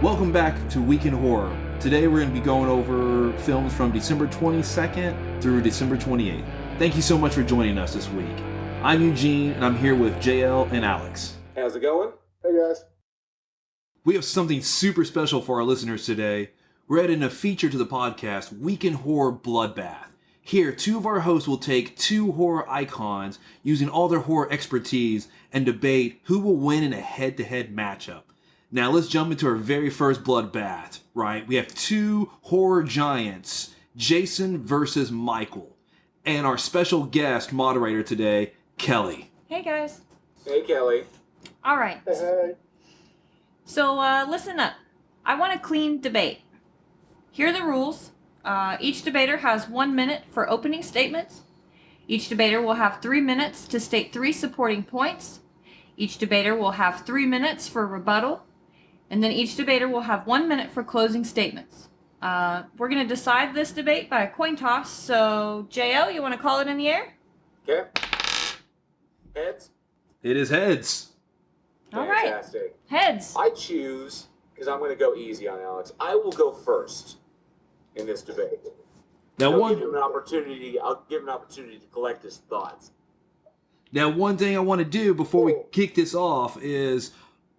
Welcome back to Week in Horror. Today we're going to be going over films from December 22nd through December 28th. Thank you so much for joining us this week. I'm Eugene, and I'm here with JL and Alex. How's it going? Hey guys. We have something super special for our listeners today. We're adding a feature to the podcast, Week in Horror Bloodbath. Here, two of our hosts will take two horror icons using all their horror expertise and debate who will win in a head-to-head matchup. Now let's jump into our very first bloodbath, right? We have two horror giants, Jason versus Michael. And our special guest moderator today, Kelly. Hey guys. Hey, Kelly. All right. Hey. So listen up. I want a clean debate. Here are the rules. Each debater has 1 minute for opening statements. Each debater will have 3 minutes to state 3 supporting points. Each debater will have 3 minutes for rebuttal. And then each debater will have 1 minute for closing statements. We're going to decide this debate by a coin toss. So, JL, you want to call it in the air? Okay. Heads? It is heads. All right. Fantastic. Heads. I choose, because I'm going to go easy on Alex, I will go first in this debate. Now I'll one give him an opportunity to collect his thoughts. Now, one thing I want to do before we kick this off is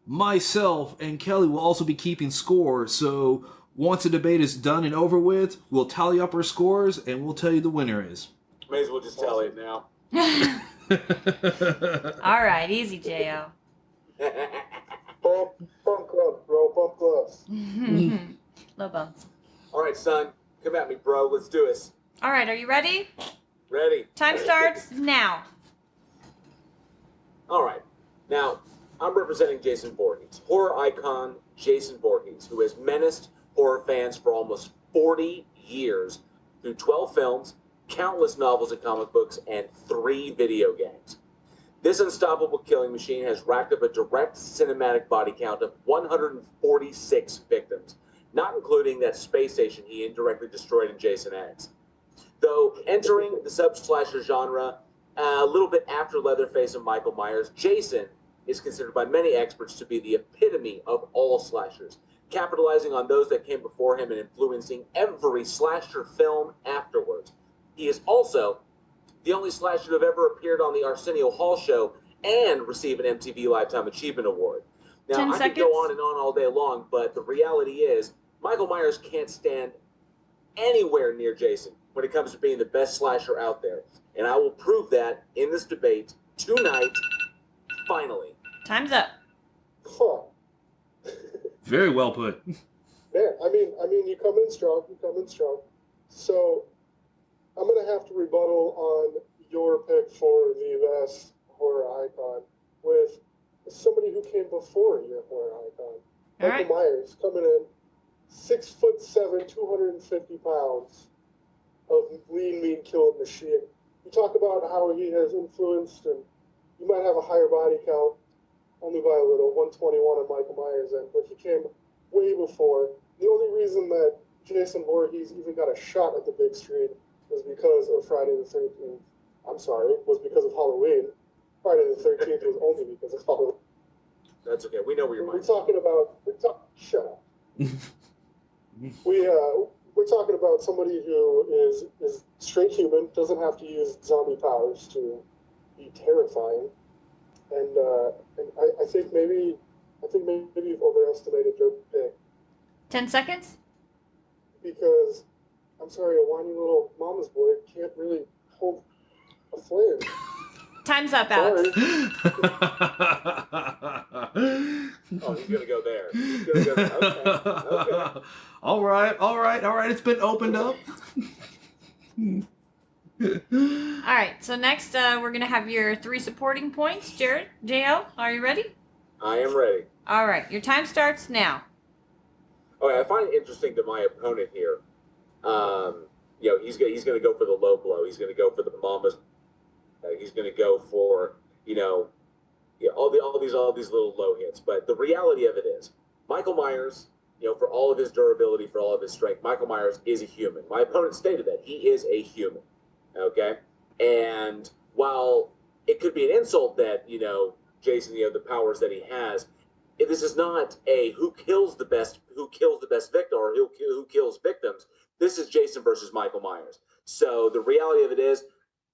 myself and Kelly will also be keeping score. So once the debate is done and over with, we'll tally up our scores and we'll tell you the winner is. May as well just tell it now. All right. Easy, JL. Bump gloves, bro. Bump gloves. Low bumps. All right, son. Come at me, bro. Let's do this. All right. Are you ready? Ready? Time starts now. All right. Now, I'm representing Jason Voorhees, horror icon Jason Voorhees, who has menaced horror fans for almost 40 years through 12 films, countless novels and comic books, and 3 video games. This unstoppable killing machine has racked up a direct cinematic body count of 146 victims, not including that space station he indirectly destroyed in Jason X. Though entering the sub-slasher genre a little bit after Leatherface and Michael Myers, Jason is considered by many experts to be the epitome of all slashers, capitalizing on those that came before him and influencing every slasher film afterwards. He is also the only slasher to have ever appeared on the Arsenio Hall show and receive an MTV Lifetime Achievement Award. Now, 10 I seconds. could go on and on all day long, but the reality is Michael Myers can't stand anywhere near Jason when it comes to being the best slasher out there. And I will prove that in this debate tonight, finally. Time's up. Huh. Very well put. Man, I mean, you come in strong. So, I'm gonna have to rebuttal on your pick for the best horror icon with somebody who came before your horror icon. All Michael right. Myers coming in, 6'7", 250 pounds of lean, mean killing machine. You talk about how he has influenced, and you might have a higher body count, only by a little, 121 on Michael Myers end, but he came way before. The only reason that Jason Voorhees even got a shot at the big screen was because of Friday the 13th. I'm sorry, was because of Halloween. Friday the 13th was only because of Halloween. That's okay. We know where your mind's Shut up. We're talking about somebody who is straight human, doesn't have to use zombie powers to be terrifying, and I think maybe you've overestimated your pick. 10 seconds. Because I'm sorry, a whiny little mama's boy can't really hold a flame. Time's up, Alex. Oh, he's gonna go there. Okay. All right. It's been opened up. All right. So next, we're gonna have your 3 supporting points. Jared, JL, are you ready? I am ready. All right. Your time starts now. Okay, I find it interesting that my opponent here, he's going to go for the low blow. He's going to go for the mama's. He's going to go for all these little low hits. But the reality of it is, Michael Myers, for all of his durability, for all of his strength, Michael Myers is a human. My opponent stated that he is a human. Okay, and while it could be an insult that Jason, the powers that he has, this is not a who kills the best victim or who kills victims. This is Jason versus Michael Myers. So the reality of it is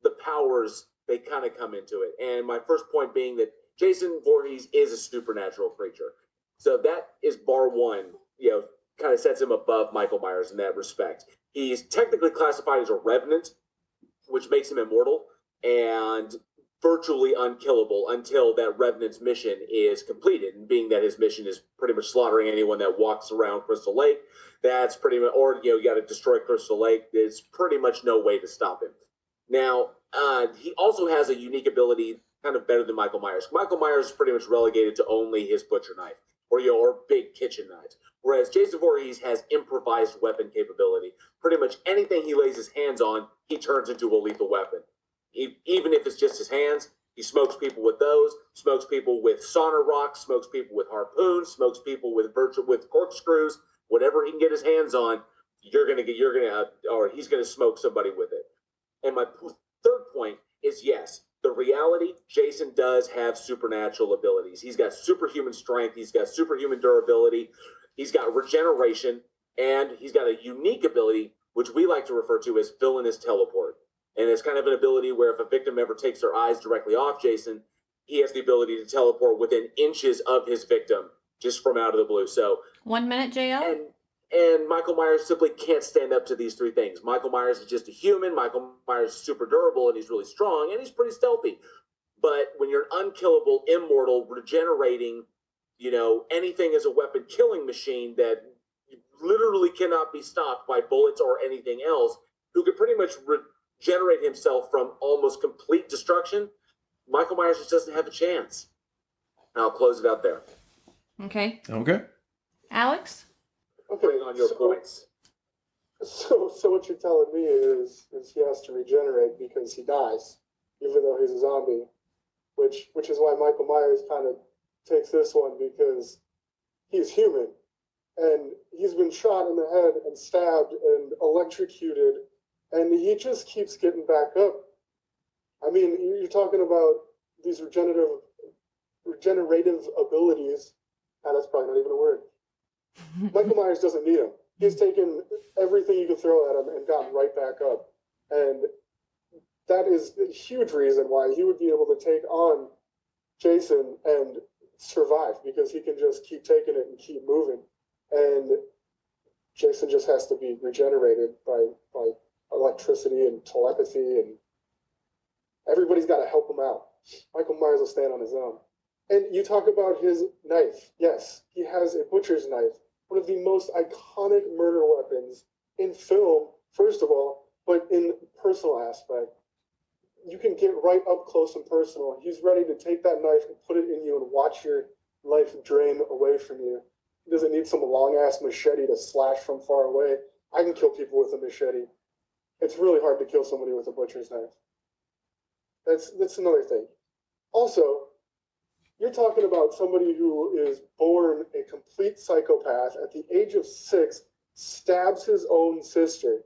the powers, they kind of come into it. And my first point being that Jason Voorhees is a supernatural creature. So that is bar one, kind of sets him above Michael Myers in that respect. He's technically classified as a revenant, which makes him immortal and virtually unkillable until that revenant's mission is completed. And being that his mission is pretty much slaughtering anyone that walks around Crystal Lake, that's pretty much, or you got to destroy Crystal Lake. There's pretty much no way to stop him. Now, he also has a unique ability, kind of better than Michael Myers. Michael Myers is pretty much relegated to only his butcher knife or big kitchen knives. Whereas Jason Voorhees has improvised weapon capability. Pretty much anything he lays his hands on, he turns into a lethal weapon. Even if it's just his hands, he smokes people with those, smokes people with sauna rocks, smokes people with harpoons, smokes people with corkscrews, whatever he can get his hands on, he's gonna smoke somebody with it. And my third point is, yes, the reality, Jason does have supernatural abilities. He's got superhuman strength, he's got superhuman durability, he's got regeneration, and he's got a unique ability, which we like to refer to as villainous teleport. And it's kind of an ability where if a victim ever takes their eyes directly off Jason, he has the ability to teleport within inches of his victim, just from out of the blue. So 1 minute, JL. And Michael Myers simply can't stand up to these three things. Michael Myers is just a human. Michael Myers is super durable, and he's really strong, and he's pretty stealthy. But when you're an unkillable, immortal, regenerating, anything as a weapon killing machine that literally cannot be stopped by bullets or anything else, who could pretty much regenerate himself from almost complete destruction, Michael Myers just doesn't have a chance. And I'll close it out there. Okay. Okay. Alex? Okay, On your points. So what you're telling me is he has to regenerate because he dies, even though he's a zombie, which is why Michael Myers kind of takes this one, because he's human, and he's been shot in the head and stabbed and electrocuted, and he just keeps getting back up. I mean, you're talking about these regenerative abilities. That's probably not even a word. Michael Myers doesn't need him. He's taken everything you could throw at him and gotten right back up. And that is a huge reason why he would be able to take on Jason and survive, because he can just keep taking it and keep moving. And Jason just has to be regenerated by electricity and telepathy, and everybody's got to help him out. Michael Myers will stand on his own. And you talk about his knife. Yes, he has a butcher's knife, one of the most iconic murder weapons in film, first of all, but in personal aspect. You can get right up close and personal. He's ready to take that knife and put it in you and watch your life drain away from you. He doesn't need some long-ass machete to slash from far away. I can kill people with a machete. It's really hard to kill somebody with a butcher's knife. That's another thing. Also, you're talking about somebody who is born a complete psychopath, at the age of 6, stabs his own sister,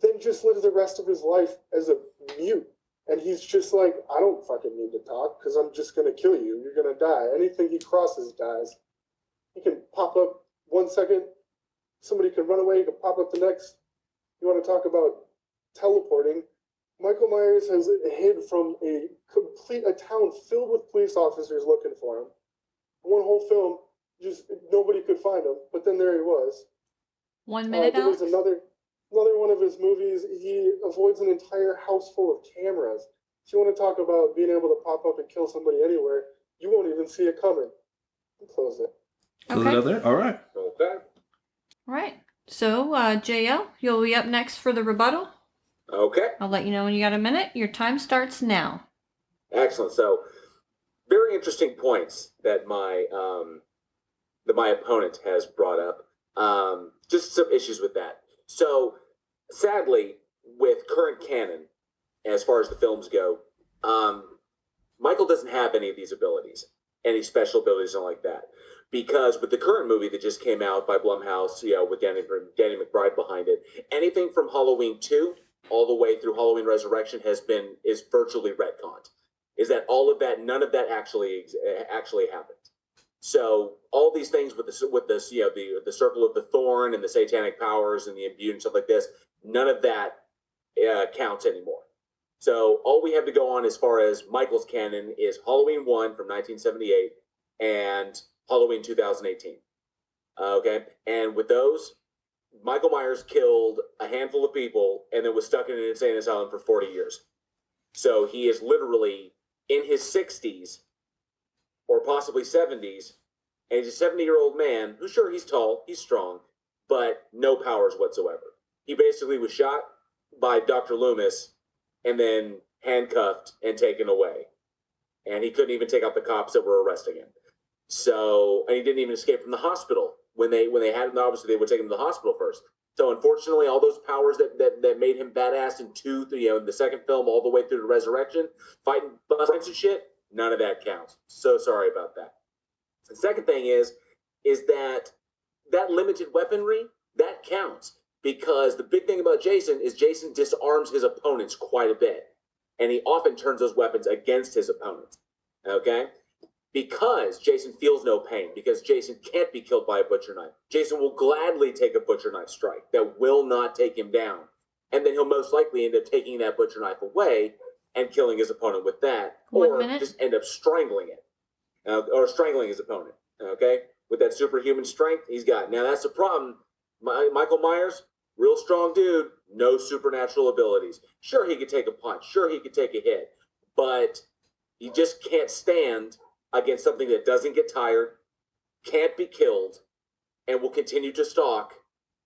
then just lives the rest of his life as a mute. And he's just like, I don't fucking need to talk, because I'm just going to kill you. You're going to die. Anything he crosses dies. He can pop up 1 second. Somebody can run away. He can pop up the next. You want to talk about teleporting? Michael Myers has hid from a town filled with police officers looking for him. One whole film, just nobody could find him, but then there he was. 1 minute, there was another one of his movies. He avoids an entire house full of cameras. If you want to talk about being able to pop up and kill somebody anywhere, you won't even see it coming. Close it. Close it out there? All right. Okay. All right. So, JL, you'll be up next for the rebuttal. Okay. I'll let you know when you got a minute. Your time starts now. Excellent. So, very interesting points that my opponent has brought up. Just some issues with that. So, sadly, with current canon, as far as the films go, Michael doesn't have any of these abilities, any special abilities, and like that. Because with the current movie that just came out by Blumhouse, with Danny McBride behind it, anything from Halloween 2 all the way through Halloween Resurrection is virtually retconned. Is that all of that? None of that actually happened. So all these things with this, you know, the circle of the thorn and the satanic powers and the imbue and stuff like this, none of that counts anymore. So all we have to go on as far as Michael's canon is Halloween 1 from 1978 and Halloween 2018. Okay, and with those, Michael Myers killed a handful of people and then was stuck in an insane asylum for 40 years. So he is literally in his 60s or possibly 70s, and he's a 70-year-old man who, sure, he's tall, he's strong, but no powers whatsoever. He basically was shot by Dr. Loomis and then handcuffed and taken away. And he couldn't even take out the cops that were arresting him. So, and he didn't even escape from the hospital. When they had him, obviously they would take him to the hospital first. So unfortunately, all those powers that made him badass in in the second film all the way through to Resurrection, fighting busts and shit, none of that counts. So sorry about that. The second thing is that limited weaponry, that counts. Because the big thing about Jason is Jason disarms his opponents quite a bit. And he often turns those weapons against his opponents. Okay? Because Jason feels no pain. Because Jason can't be killed by a butcher knife. Jason will gladly take a butcher knife strike that will not take him down. And then he'll most likely end up taking that butcher knife away and killing his opponent with that. 1 minute. Just end up strangling it. Or strangling his opponent. Okay? With that superhuman strength he's got. Now that's the problem. Michael Myers, real strong dude, no supernatural abilities. Sure, he could take a punch. Sure, he could take a hit. But he just can't stand against something that doesn't get tired, can't be killed, and will continue to stalk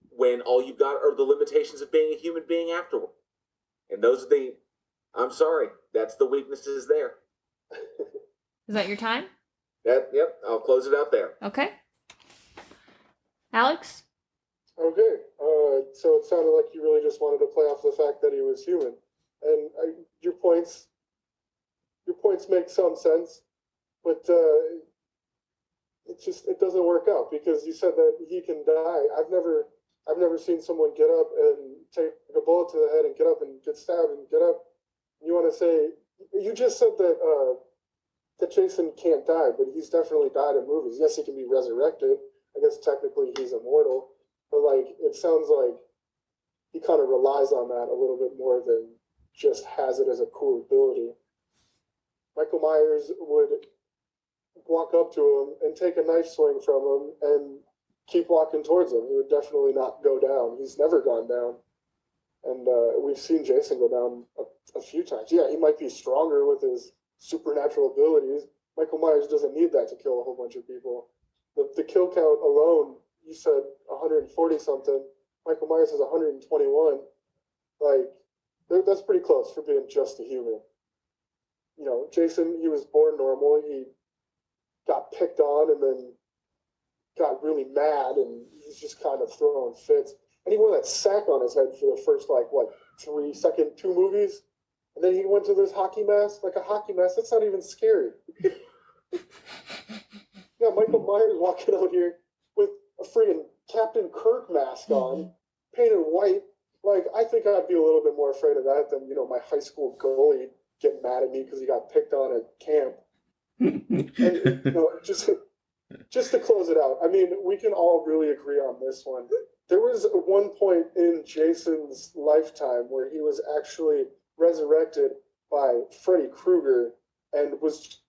when all you've got are the limitations of being a human being afterward. And those are I'm sorry, that's the weaknesses there. Is that your time? Yep, I'll close it out there. Okay. Alex? Okay, so it sounded like you really just wanted to play off the fact that he was human, and your points make some sense, but it doesn't work out because you said that he can die. I've never seen someone get up and take a bullet to the head and get up and get stabbed and get up. You want to say you just said that that Jason can't die, but he's definitely died in movies. Yes, he can be resurrected. I guess technically he's immortal. But, like, it sounds like he kind of relies on that a little bit more than just has it as a cool ability. Michael Myers would walk up to him and take a knife swing from him and keep walking towards him. He would definitely not go down. He's never gone down. And we've seen Jason go down a few times. Yeah, he might be stronger with his supernatural abilities. Michael Myers doesn't need that to kill a whole bunch of people. The kill count alone, you said 140 something. Michael Myers has 121. Like, that's pretty close for being just a human. You know, Jason, he was born normal. He got picked on and then got really mad, and he's just kind of throwing fits. And he wore that sack on his head for the first, 2 movies. And then he went to this hockey mask, like a hockey mask. That's not even scary. Yeah, Michael Myers walking out here with a friggin' Captain Kirk mask on, painted white. Like, I think I'd be a little bit more afraid of that than, my high school goalie getting mad at me because he got picked on at camp. And, just to close it out, I mean, we can all really agree on this one. There was one point in Jason's lifetime where he was actually resurrected by Freddy Krueger and was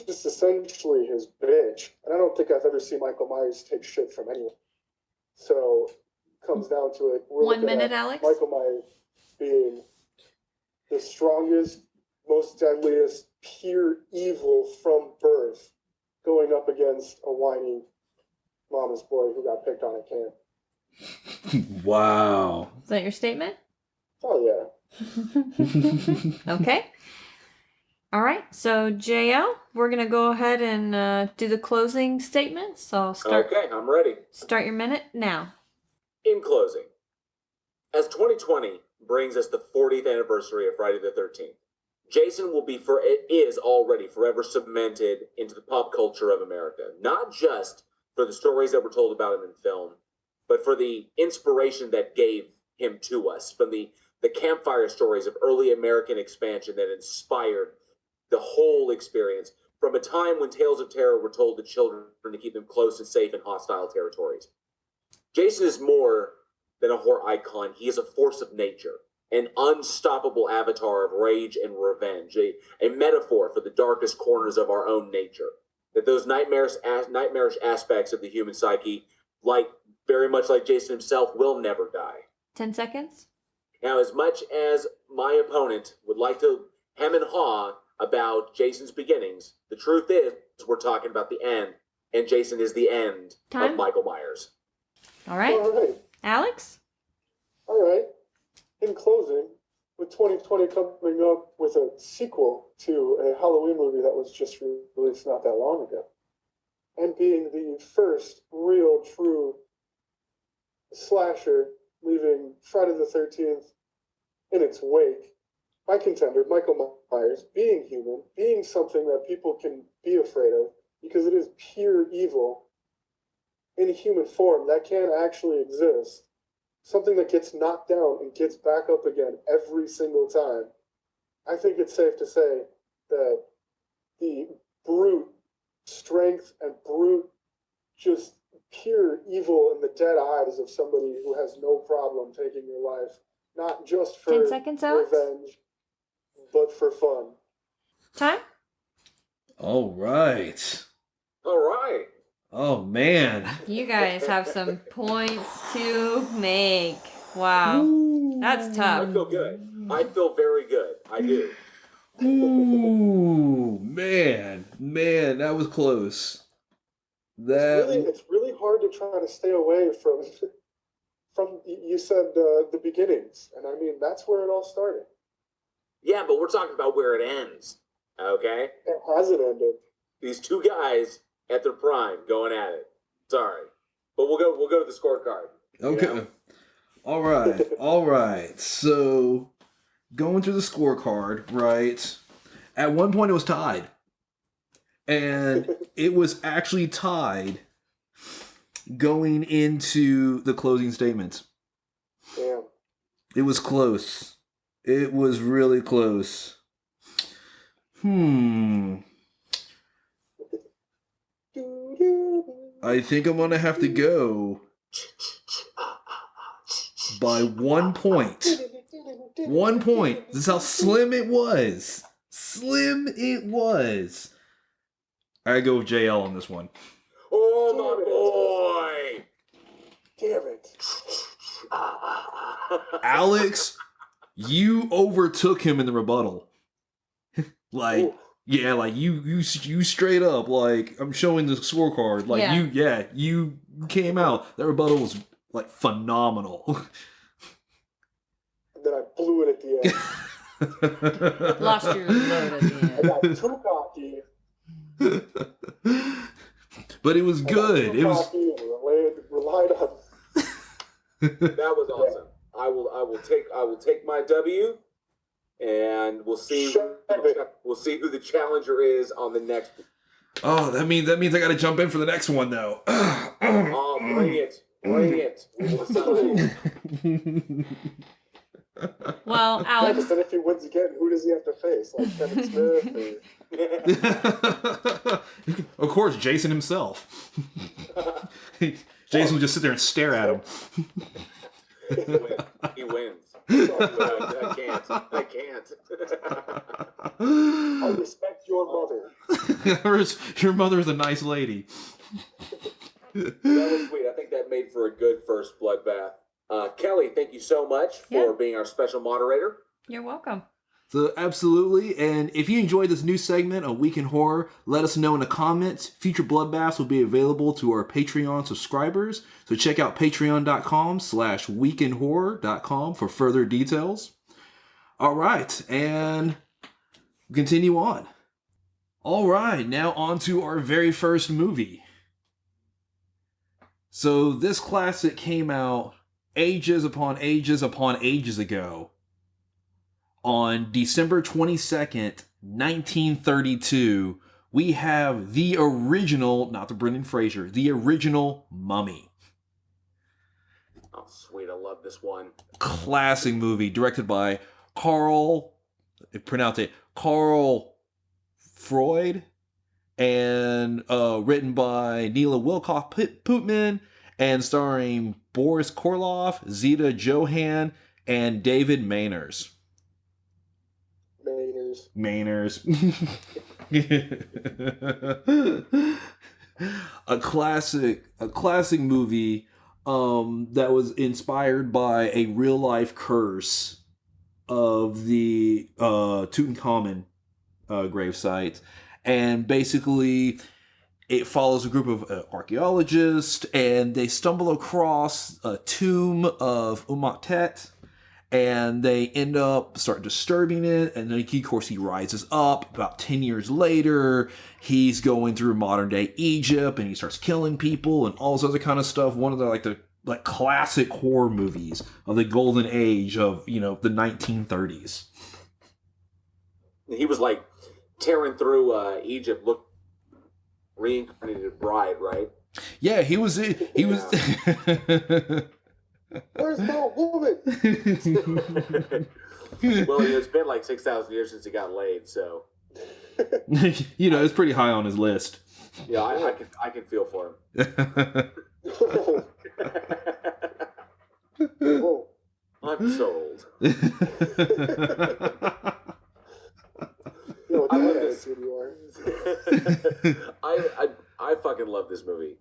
just essentially his bitch. And I don't think I've ever seen Michael Myers take shit from anyone. So, comes down to it. We're 1 minute, Alex. Michael Myers being the strongest, most deadliest, pure evil from birth, going up against a whiny mama's boy who got picked on at camp. Wow. Is that your statement? Oh, yeah. Okay. All right. So, JL, we're going to go ahead and do the closing statements. So, Okay, I'm ready. Start your minute now. In closing, as 2020 brings us the 40th anniversary of Friday the 13th, Jason is already forever cemented into the pop culture of America, not just for the stories that were told about him in film, but for the inspiration that gave him to us, from the campfire stories of early American expansion that inspired the whole experience, from a time when tales of terror were told to children to keep them close and safe in hostile territories. Jason is more than a horror icon. He is a force of nature, an unstoppable avatar of rage and revenge, a metaphor for the darkest corners of our own nature. That those nightmarish aspects of the human psyche, very much like Jason himself, will never die. 10 seconds. Now, as much as my opponent would like to hem and haw about Jason's beginnings, the truth is we're talking about the end, and Jason is the end of Michael Myers. All right. All right. Alex? All right. In closing, with 2020 coming up with a sequel to a Halloween movie that was just released not that long ago, and being the first real, true slasher, leaving Friday the 13th in its wake, my contender, Michael Myers, being human, being something that people can be afraid of, because it is pure evil in human form that can actually exist, something that gets knocked down and gets back up again every single time. I think it's safe to say that the brute strength and brute just pure evil in the dead eyes of somebody who has no problem taking your life, not just for 10 seconds, Alex? revenge, but for fun. Time? All right. All right. Oh, man. You guys have some points to make. Wow. That's I tough. feel good. I feel very good. I do. Ooh, man. Man, that was close. It's really hard to try to stay away from you said the beginnings, and I mean that's where it all started. Yeah, but we're talking about where it ends. Okay? It hasn't ended. These two guys at their prime going at it. Sorry. But we'll go to the scorecard. Okay. You know? All right. So, going through the scorecard, right? At one point it was tied. And it was actually tied going into the closing statements. Damn. It was close. It was really close. I think I'm gonna have to go by 1 point. 1 point. This is how slim it was. Slim it was. I go with JL on this one. Oh my boy! Damn it. Alex, you overtook him in the rebuttal. Like, Ooh. yeah, like you straight up, like, I'm showing the scorecard. Like, you came out. That rebuttal was, like, phenomenal. And then I blew it at the end. Lost your load at the I end. got too cocky. But it was good. It was. Relied on. That was awesome. I will take my W, and we'll see who the challenger is on the next. Oh, that means I got to jump in for the next one though. Oh, bring it. Well, Alex. But then if he wins again, who does he have to face? Like Kevin Smith? Of course, Jason himself. Jason would just sit there and stare at him. He wins. I can't. I respect your mother. Your mother is a nice lady. That was sweet. I think that made for a good first bloodbath. Kelly, thank you so much for being our special moderator. You're welcome. So, absolutely. And if you enjoyed this new segment of Week in Horror, let us know in the comments. Future bloodbaths will be available to our Patreon subscribers. So check out patreon.com/weekinhorror.com for further details. All right. And continue on. All right. Now on to our very first movie. So this classic came out ages upon ages upon ages ago. On December 22nd, 1932, we have the original, not the Brendan Fraser, the original Mummy. Oh, sweet. I love this one. Classic movie directed by Carl Freud. and written by Neela Wilcock Putman, and starring Boris Karloff, Zita Johann, and David Mayners. Mainers. a classic movie that was inspired by a real life curse of the Tutankhamun gravesite, and basically it follows a group of archaeologists, and they stumble across a tomb of Umaktet, and they end up start disturbing it, and then of course he rises up. About 10 years later, he's going through modern day Egypt, and he starts killing people and all this other kind of stuff. One of the classic horror movies of the golden age of, the 1930s. He was like tearing through Egypt, look, reincarnated bride, right? Yeah, he was. Where's my woman? Well, it's been like 6,000 years since he got laid, so it's pretty high on his list. Yeah, I can feel for him. Oh. I'm sold. I love this. You are. I fucking love this movie.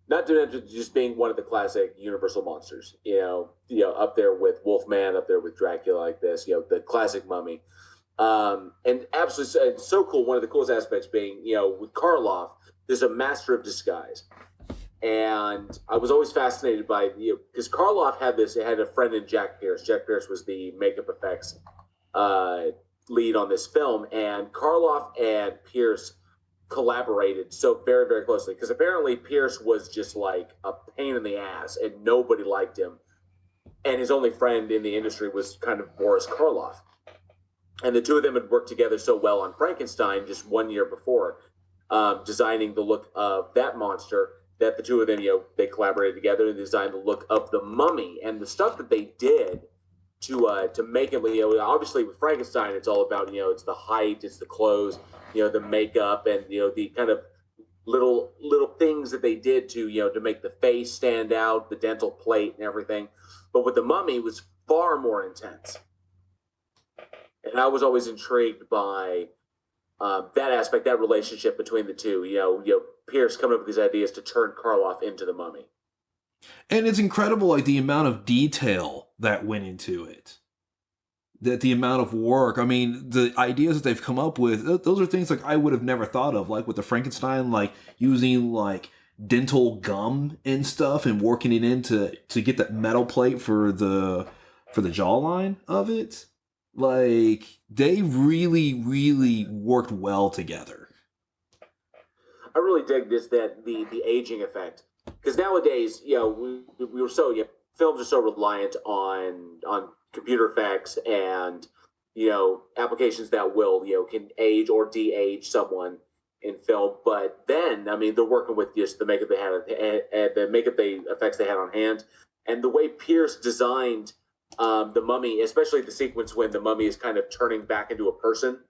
Not to mention just being one of the classic Universal monsters. Up there with Wolfman, up there with Dracula, like this. The classic Mummy. And absolutely, it's so cool. One of the coolest aspects being, with Karloff, there's a master of disguise. And I was always fascinated by, because Karloff had a friend in Jack Pierce. Jack Pierce was the makeup effects lead on this film. And Karloff and Pierce collaborated so very, very closely. Because apparently Pierce was just like a pain in the ass and nobody liked him. And his only friend in the industry was kind of Boris Karloff. And the two of them had worked together so well on Frankenstein just 1 year before, designing the look of that monster, that the two of them, they collaborated together and designed the look of the Mummy. And the stuff that they did to make him, obviously with Frankenstein, it's all about, it's the height, it's the clothes, the makeup, and, the kind of little things that they did to make the face stand out, the dental plate and everything. But with the Mummy, it was far more intense. And I was always intrigued by that aspect, that relationship between the two. Pierce coming up with these ideas to turn Karloff into the Mummy. And it's incredible, like, the amount of detail that went into it. That the amount of work. I mean, the ideas that they've come up with, those are things like I would have never thought of. Like with the Frankenstein, like using like dental gum and stuff and working it in to get that metal plate for the jawline of it. Like, they really, really worked well together. I really dig the aging effect, because nowadays, we were so films are so reliant on computer effects and applications that will can age or de-age someone in film. But then, I mean, they're working with just the makeup they had and the makeup effects they had on hand, and the way Pierce designed the Mummy, especially the sequence when the Mummy is kind of turning back into a person,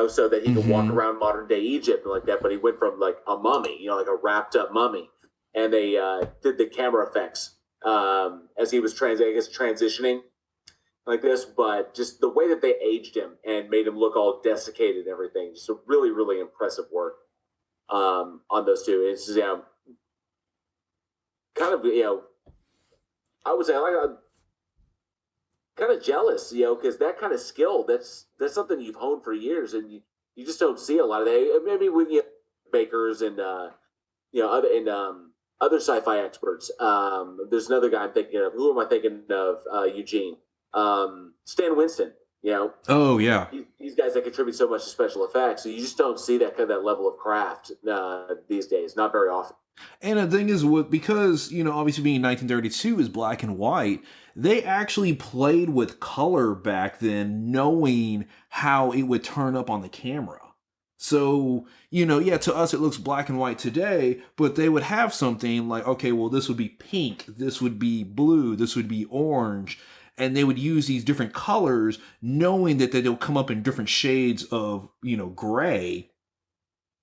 so that he can walk around modern day Egypt and like that. But he went from like a mummy, like a wrapped up mummy, and they did the camera effects as he was transitioning like this. But just the way that they aged him and made him look all desiccated and everything, just a really, really impressive work on those two. It's kind of I would say kind of jealous, because that kind of skill, that's something you've honed for years, and you just don't see a lot of that. Maybe with bakers and other sci-fi experts. There's another guy I'm thinking of. Who am I thinking of? Eugene, Stan Winston. Oh yeah, these guys that contribute so much to special effects. So you just don't see that level of craft these days. Not very often. And the thing is, because obviously being 1932 is black and white, they actually played with color back then, knowing how it would turn up on the camera. So, to us it looks black and white today, but they would have something like, okay, well, this would be pink, this would be blue, this would be orange, and they would use these different colors, knowing that they'll come up in different shades of, gray,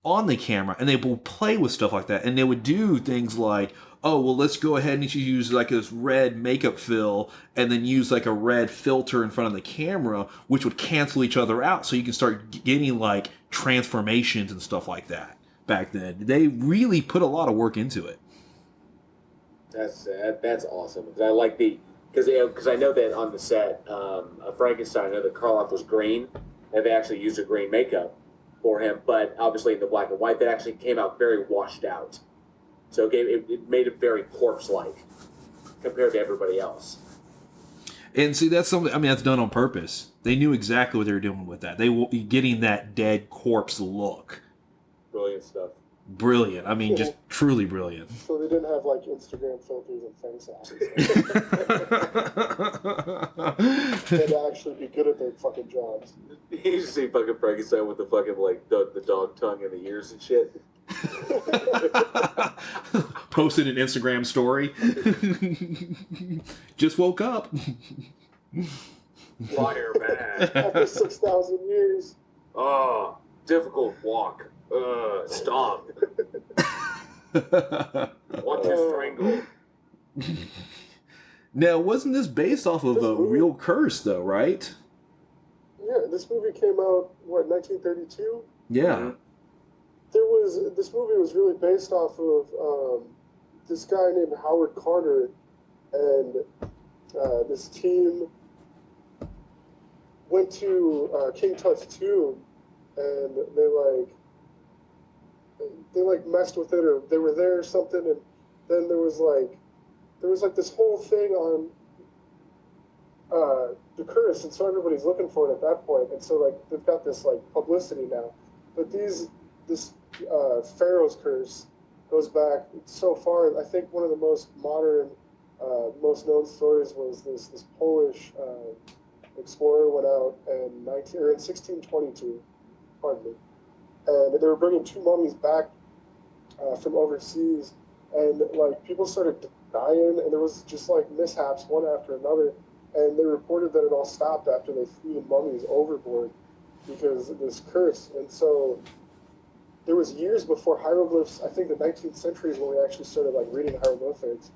on the camera, and they would play with stuff like that, and they would do things like, oh, well, let's go ahead and use like this red makeup fill and then use like a red filter in front of the camera, which would cancel each other out, so you can start getting like transformations and stuff like that. Back then, they really put a lot of work into it. That's awesome. Because I like because I know that on the set of Frankenstein, I know that Karloff was green, and they actually used a green makeup for him, but obviously in the black and white, that actually came out very washed out. So it made it very corpse-like compared to everybody else. And see, that's something, I mean, that's done on purpose. They knew exactly what they were doing with that. They were getting that dead corpse look. Brilliant stuff. Brilliant. I mean, just truly brilliant. So they didn't have like Instagram filters and things. They'd actually be good at their fucking jobs. You see fucking Frankenstein with the fucking like the dog tongue in the ears and shit. Posted an Instagram story. Just woke up. Fire man. After 6,000 years. Oh, difficult walk. Stop. Want to strangle. Now, wasn't this based off of a real curse, though, right? Yeah, this movie came out, what, 1932? Yeah. This movie was really based off of this guy named Howard Carter, and this team went to King Tut's tomb, and they messed with it, or they were there or something, and then there was this whole thing on the curse, and so everybody's looking for it at that point, and so like they've got this like publicity now, but this Pharaoh's curse goes back so far. I think one of the most modern, most known stories was this Polish explorer went out in 1622, pardon me, and they were bringing two mummies back from overseas, and like people started dying, and there was just like mishaps one after another, and they reported that it all stopped after they threw the mummies overboard because of this curse. And so there was years before hieroglyphs. I think the 19th century is when we actually started like reading hieroglyphics,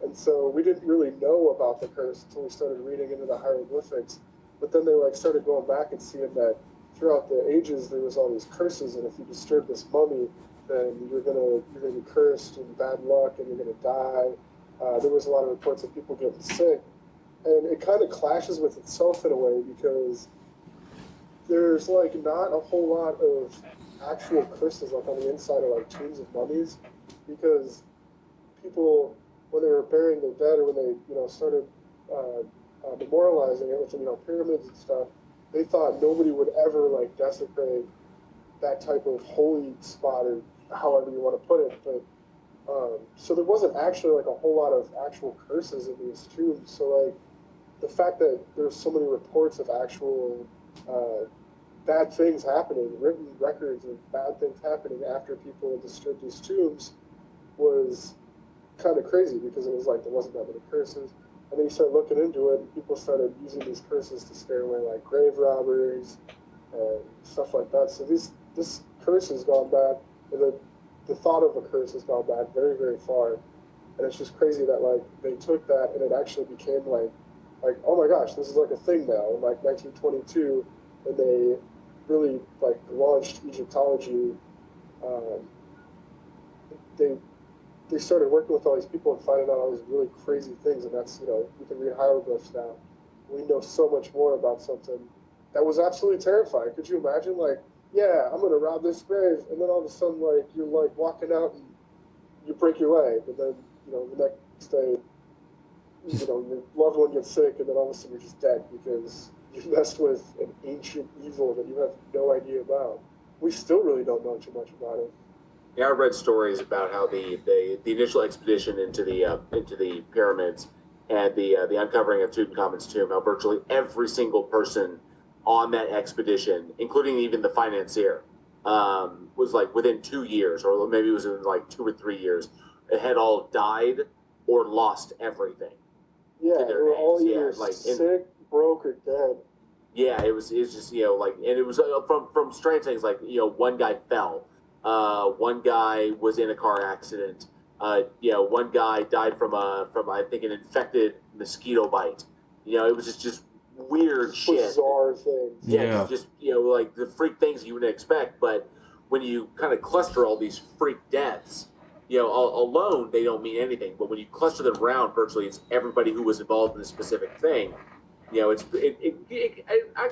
and so we didn't really know about the curse until we started reading into the hieroglyphics. But then they like started going back and seeing that throughout the ages there was all these curses, and if you disturb this mummy, then you're gonna be cursed and bad luck, and you're gonna die. There was a lot of reports of people getting sick, and it kind of clashes with itself in a way, because there's like not a whole lot of actual curses like on the inside of like tombs of mummies, because people, when they were burying their dead, or when they started memorializing it with pyramids and stuff, they thought nobody would ever like desecrate that type of holy spot, or however you want to put it. But so there wasn't actually like a whole lot of actual curses in these tombs. So like the fact that there's so many reports of actual bad things happening, written records of bad things happening after people disturbed these tombs, was kind of crazy, because it was like there wasn't that many curses. And then you start looking into it, and people started using these curses to scare away like grave robbers and stuff like that. So this curse has gone back, and the thought of a curse has gone back very, very far. And it's just crazy that like they took that and it actually became like oh my gosh, this is like a thing now in like 1922, and they really like launched Egyptology. They started working with all these people and finding out all these really crazy things, and that's, we can read hieroglyphs now. We know so much more about something that was absolutely terrifying. Could you imagine, like, yeah, I'm gonna rob this grave, and then all of a sudden, like, you're like walking out and you break your leg, and then the next day, your loved one gets sick, and then all of a sudden you're just dead because you messed with an ancient evil that you have no idea about. We still really don't know too much about it. Yeah, I read stories about how the initial expedition into the pyramids and the uncovering of Tutankhamun's tomb, how virtually every single person on that expedition, including even the financier, was like within 2 years, or maybe it was in like 2 or 3 years, it had all died or lost everything. Yeah, they were all either sick, broke, or dead. Yeah, it was just and it was from strange things like one guy fell One guy was in a car accident. One guy died from I think an infected mosquito bite. It was just weird shit. Bizarre things. Yeah. Just like the freak things you wouldn't expect. But when you kind of cluster all these freak deaths, alone they don't mean anything. But when you cluster them around, virtually it's everybody who was involved in a specific thing. I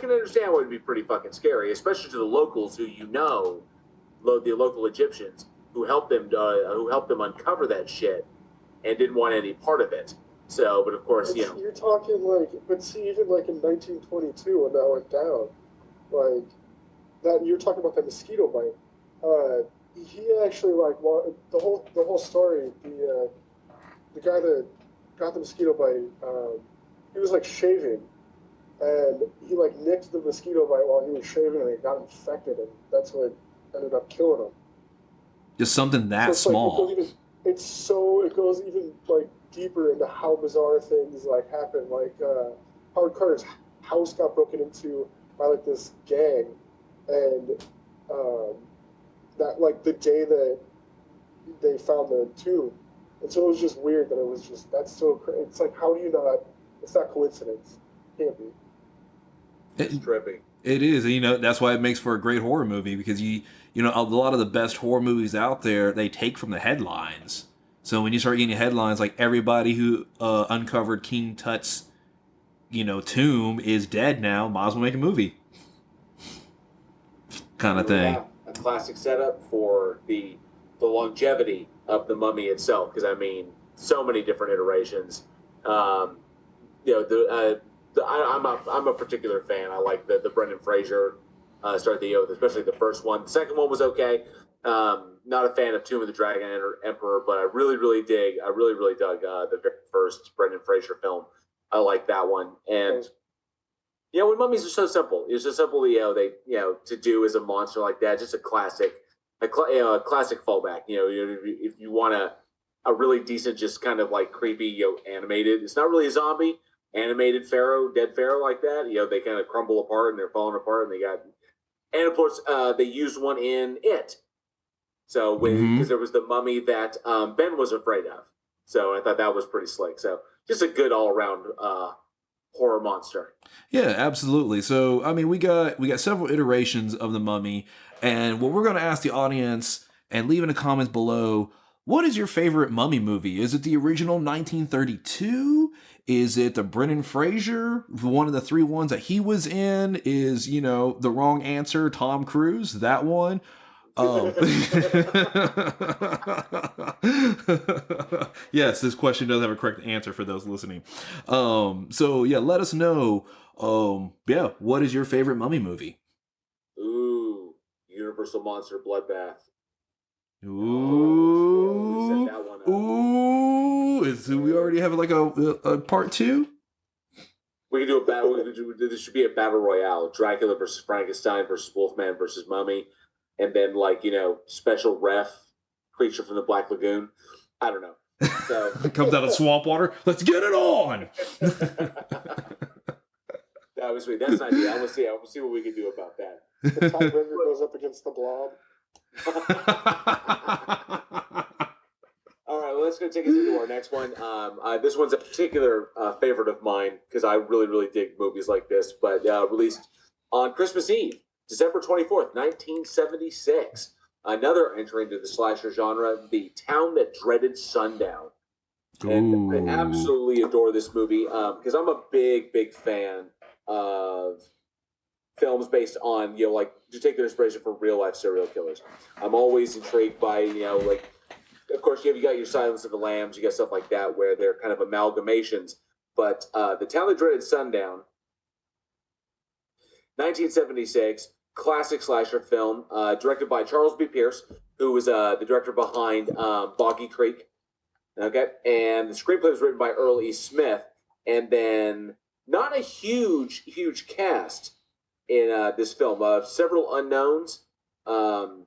can understand why it'd be pretty fucking scary, especially to the locals who the local Egyptians who helped them uncover that shit and didn't want any part of it. So, but of course, you're talking like, but see, even like in 1922 when that went down, like that you're talking about the mosquito bite. He actually the whole story. The guy that got the mosquito bite, he was like shaving, and he like nicked the mosquito bite while he was shaving, and it got infected, and that's what ended up killing him. Just something that small. It goes even like deeper into how bizarre things like happen. Like Howard Carter's house got broken into by like this gang, and that like the day that they found the tomb, and so it was just weird that it was just that's so crazy. It's like, how do you not? It's not coincidence. It can't be. It's trippy. It is. That's why it makes for a great horror movie, because a lot of the best horror movies out there, they take from the headlines. So when you start getting headlines like everybody who uncovered King Tut's, tomb is dead now, might as well make a movie. Kind of thing. Yeah, a classic setup for the longevity of the mummy itself, because so many different iterations. I'm a particular fan. I like the Brendan Fraser especially the first one. The second one was okay. Not a fan of Tomb of the Dragon Emperor, but I really really dug the very first Brendan Fraser film. I like that one. And when mummies are so simple, it's just simple. To do as a monster like that, just a classic fallback. If you want a really decent, just kind of like creepy, animated. It's not really a zombie. Animated dead pharaoh like that. They kind of crumble apart and they're falling apart, and of course they used one in It. So because there was the mummy that Ben was afraid of. So I thought that was pretty slick. So just a good all around horror monster. Yeah, absolutely. So we got several iterations of the Mummy, and what we're going to ask the audience and leave in the comments below. What is your favorite Mummy movie? Is it the original 1932? Is it the Brendan Fraser? One of the three ones that he was in? Is, the wrong answer Tom Cruise? That one? Yes, this question does have a correct answer for those listening. Let us know. What is your favorite Mummy movie? Ooh, Universal Monster Bloodbath. Ooh, set that one up. Ooh! Do we already have like a part 2? We can do a battle. This should be a battle royale: Dracula versus Frankenstein versus Wolfman versus Mummy, and then special ref creature from the Black Lagoon. I don't know. So it comes out of swamp water. Let's get it on. That was sweet. That's an idea. I will see what we can do about that. The tiebreaker goes up against the Blob. All right, well, let's go take us into our next one. This one's a particular favorite of mine because I really, really dig movies like this. But released on Christmas Eve, December 24th, 1976. Another entry into the slasher genre, The Town That Dreaded Sundown. And I absolutely adore this movie because I'm a big, big fan of films based on, to take their inspiration from real life serial killers. I'm always intrigued by, of course, you got your Silence of the Lambs, you got stuff like that where they're kind of amalgamations. But The Town That Dreaded Sundown, 1976, classic slasher film, directed by Charles B. Pierce, who was the director behind Boggy Creek. Okay, and the screenplay was written by Earl E. Smith, and then not a huge cast in this film. Several unknowns. Because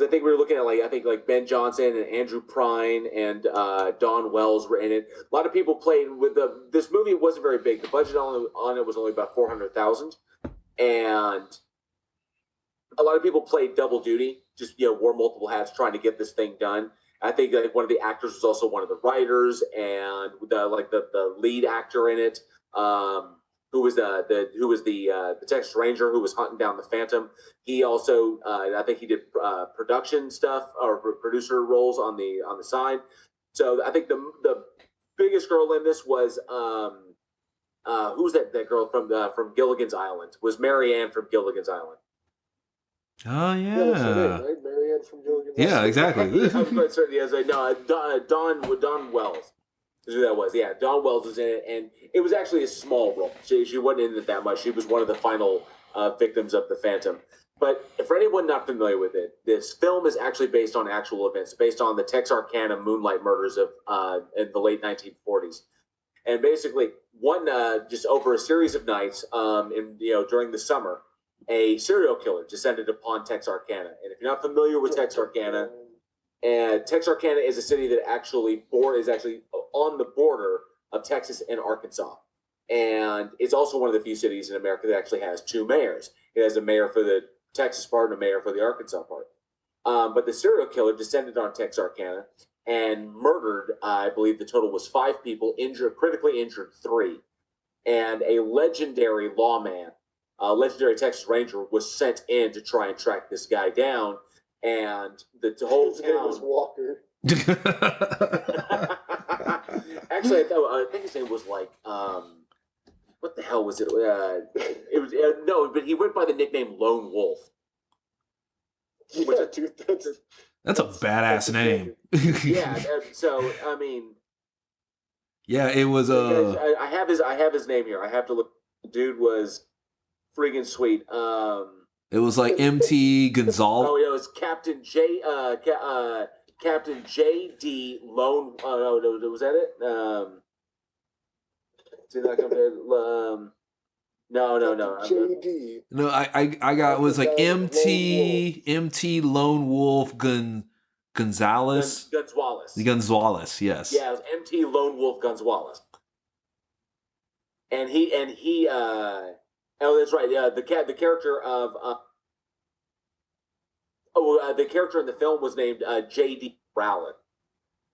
I think we were looking at Ben Johnson and Andrew Prine and Don Wells were in it. A lot of people played with this movie. It wasn't very big. The budget on it was only about $400,000, and a lot of people played double duty, just wore multiple hats trying to get this thing done. I think that one of the actors was also one of the writers and the lead actor in it, who was the Texas Ranger who was hunting down the Phantom. He also I think he did production stuff or producer roles on the side. So I think the biggest girl in this was who's that girl from Gilligan's Island? Was Mary Ann from Gilligan's Island? Oh Yeah, that's her name, yeah. right? Marianne from Gilligan's Yeah, Island. exactly. I was quite certain. Yes, no, Dawn Wells is who that was. Yeah, Dawn Wells was in it, and it was actually a small role. She wasn't in it that much. She was one of the final victims of the Phantom. But for anyone not familiar with it, this film is actually based on actual events, based on the Texarkana moonlight murders of in the late 1940s. And basically, just over a series of nights, during the summer, a serial killer descended upon Texarkana. And if you're not familiar with Texarkana, Texarkana is a city that is actually on the border of Texas and Arkansas. And it's also one of the few cities in America that actually has two mayors. It has a mayor for the Texas part and a mayor for the Arkansas part. But the serial killer descended on Texarkana and murdered, I believe the total was 5 people, critically injured 3. And a legendary lawman, legendary Texas Ranger, was sent in to try and track this guy down. And the whole town was Walker. Actually, I think his name was like what the hell was it? It was no, but he went by the nickname Lone Wolf. Yeah, dude, That's a badass name. Yeah, so I mean, yeah, it was I have his name here. I have to look. The dude was friggin' sweet. It was like MT Gonzalez. Oh yeah, it was Captain J.D. Lone. Oh no, was that it? See that come there? No. JD. No, I got it was like MT Lone Wolf Gonzalez. Gonzalez, yes. Yeah, it was MT Lone Wolf Gonzalez. And he oh, that's right. Yeah, the character of the character in the film was named J.D. Rowland,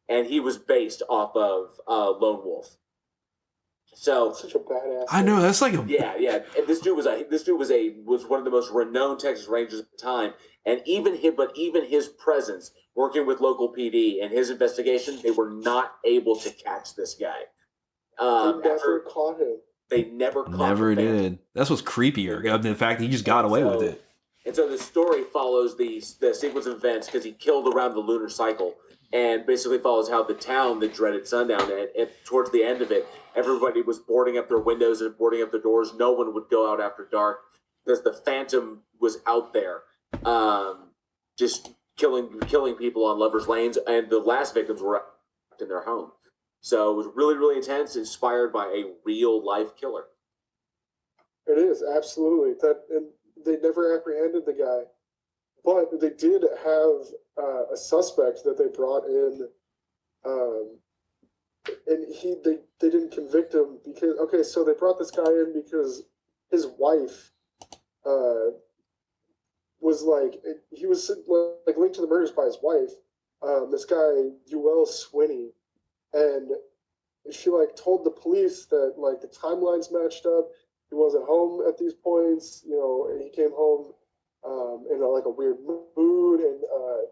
and he was based off of Lone Wolf. So such a badass. I know that's like a yeah. And this dude was one of the most renowned Texas Rangers at the time, and even his presence working with local PD and his investigation, they were not able to catch this guy. They never caught him. They never caught him. Never did. That's what's creepier. The fact that he just got away with it. And so the story follows the sequence of events because he killed around the lunar cycle, and basically follows how the town, the Dreaded Sundown, and towards the end of it, everybody was boarding up their windows and boarding up their doors. No one would go out after dark because the Phantom was out there, just killing people on lovers' lanes, and the last victims were in their home. So it was really, really intense, inspired by a real life killer. It is, absolutely. And they never apprehended the guy, but they did have a suspect that they brought in, and they didn't convict him because so they brought this guy in because his wife was he was linked to the murders by his wife, this guy s1e13, and she told the police that the timelines matched up. He wasn't home at these points, and he came home in a weird mood, and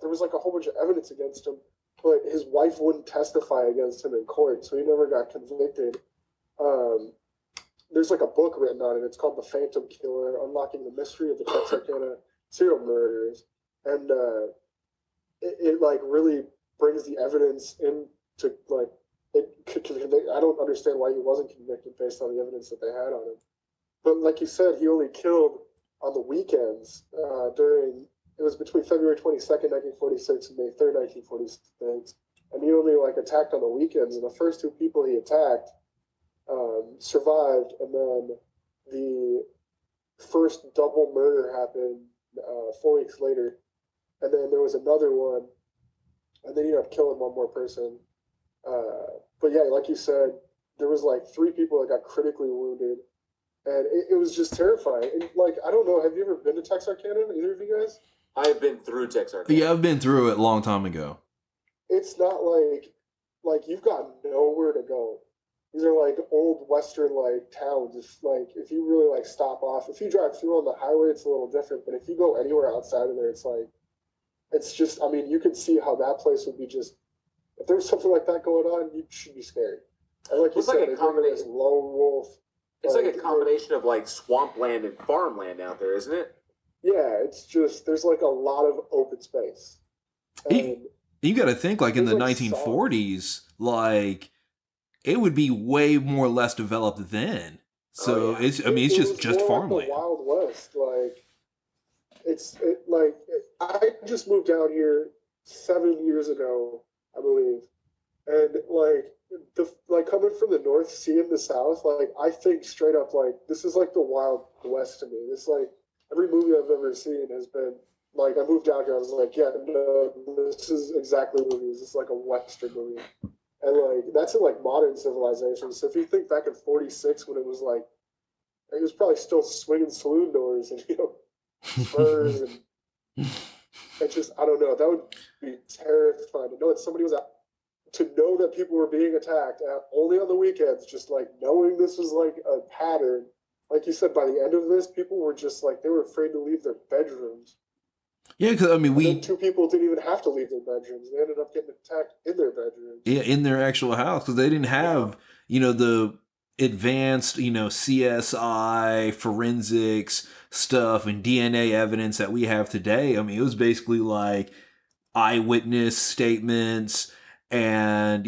there was a whole bunch of evidence against him, but his wife wouldn't testify against him in court, so he never got convicted. There's a book written on it. It's called The Phantom Killer: Unlocking the Mystery of the Texarkana Serial Murders, and it really brings the evidence into it could convict. I don't understand why he wasn't convicted based on the evidence that they had on him. But like you said, he only killed on the weekends it was between February 22nd, 1946 and May 3rd, 1946. And he only attacked on the weekends. And the first 2 people he attacked survived. And then the first double murder happened 4 weeks later. And then there was another one. And then he ended up killing one more person. But yeah, like you said, there was 3 people that got critically wounded. and it was just terrifying. And like, I don't know, have you ever been to Texarkana? Either of you guys? I have been through Texarkana. Yeah, I've been through it a long time ago. It's not like you've got nowhere to go. These are like old Western like towns. It's like if you really like stop off, if you drive through on the highway, it's a little different. But if you go anywhere outside of there, it's just. I mean, you can see how that place would be just. If there was something like that going on, you should be scared. And like you It's said, like a they bring in this combination. lone wolf. It's like a combination of like swampland and farmland out there, isn't it? Yeah, it's just there's like a lot of open space. And You got to think, like, in the There's, like, 1940s, like, it would be way more less developed then. So Oh, yeah. it's just more like farmland. the Wild West. Like I just moved down here 7 years ago, I believe, and like coming from the north, seeing the south, like I think straight up like this is like the Wild West to me. This like every movie I've ever seen has been like I moved down here. I was like, yeah, no, this is exactly movies. It's like a Western movie, and like that's in like modern civilization. So if you think back in '46 when it was probably still swinging saloon doors and spurs and it's just I don't know. That would be terrifying to know that somebody was out to know that people were being attacked only on the weekends. Just like knowing this was like a pattern. Like you said, by the end of this, people were just like they were afraid to leave their bedrooms. Yeah, because I mean, And then two people didn't even have to leave their bedrooms. They ended up getting attacked in their bedrooms. yeah, in their actual house, because they didn't have, the advanced, CSI forensics stuff and DNA evidence that we have today. I mean, it was basically like eyewitness statements and,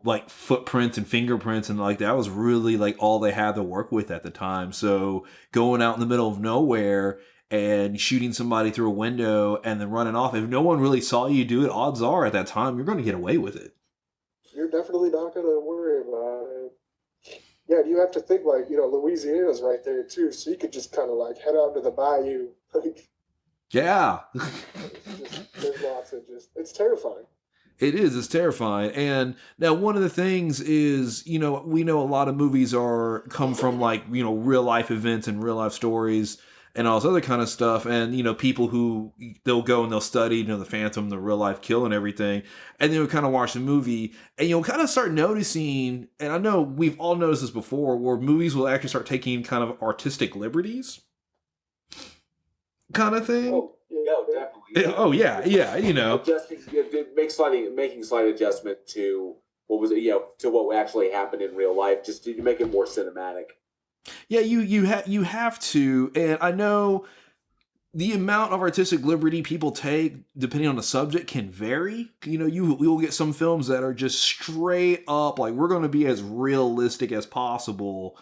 like footprints and fingerprints, and like that was really like all they had to work with at the time. So going out in the middle of nowhere and shooting somebody through a window and then running off, if no one really saw you do it, odds are at that time you're going to get away with it. You're definitely not going to worry about it. Yeah, you have to think like, Louisiana's right there too, so you could just kind of like head out to the bayou. Like, Yeah. there's lots of it's terrifying. It is. It's terrifying. And now one of the things is, we know a lot of movies come from like, real life events and real life stories and all this other kind of stuff. And, people who they'll go and they'll study, the Phantom, the real life kill and everything. And then you'll kind of watch the movie and you'll kind of start noticing, and I know we've all noticed this before, where movies will actually start taking kind of artistic liberties kind of thing. Oh, Yeah, definitely. Oh, yeah. Adjusting, making slight adjustment to what was to what actually happened in real life, just to make it more cinematic. Yeah, you have to, and I know the amount of artistic liberty people take, depending on the subject, can vary. You'll get some films that are just straight up like we're going to be as realistic as possible,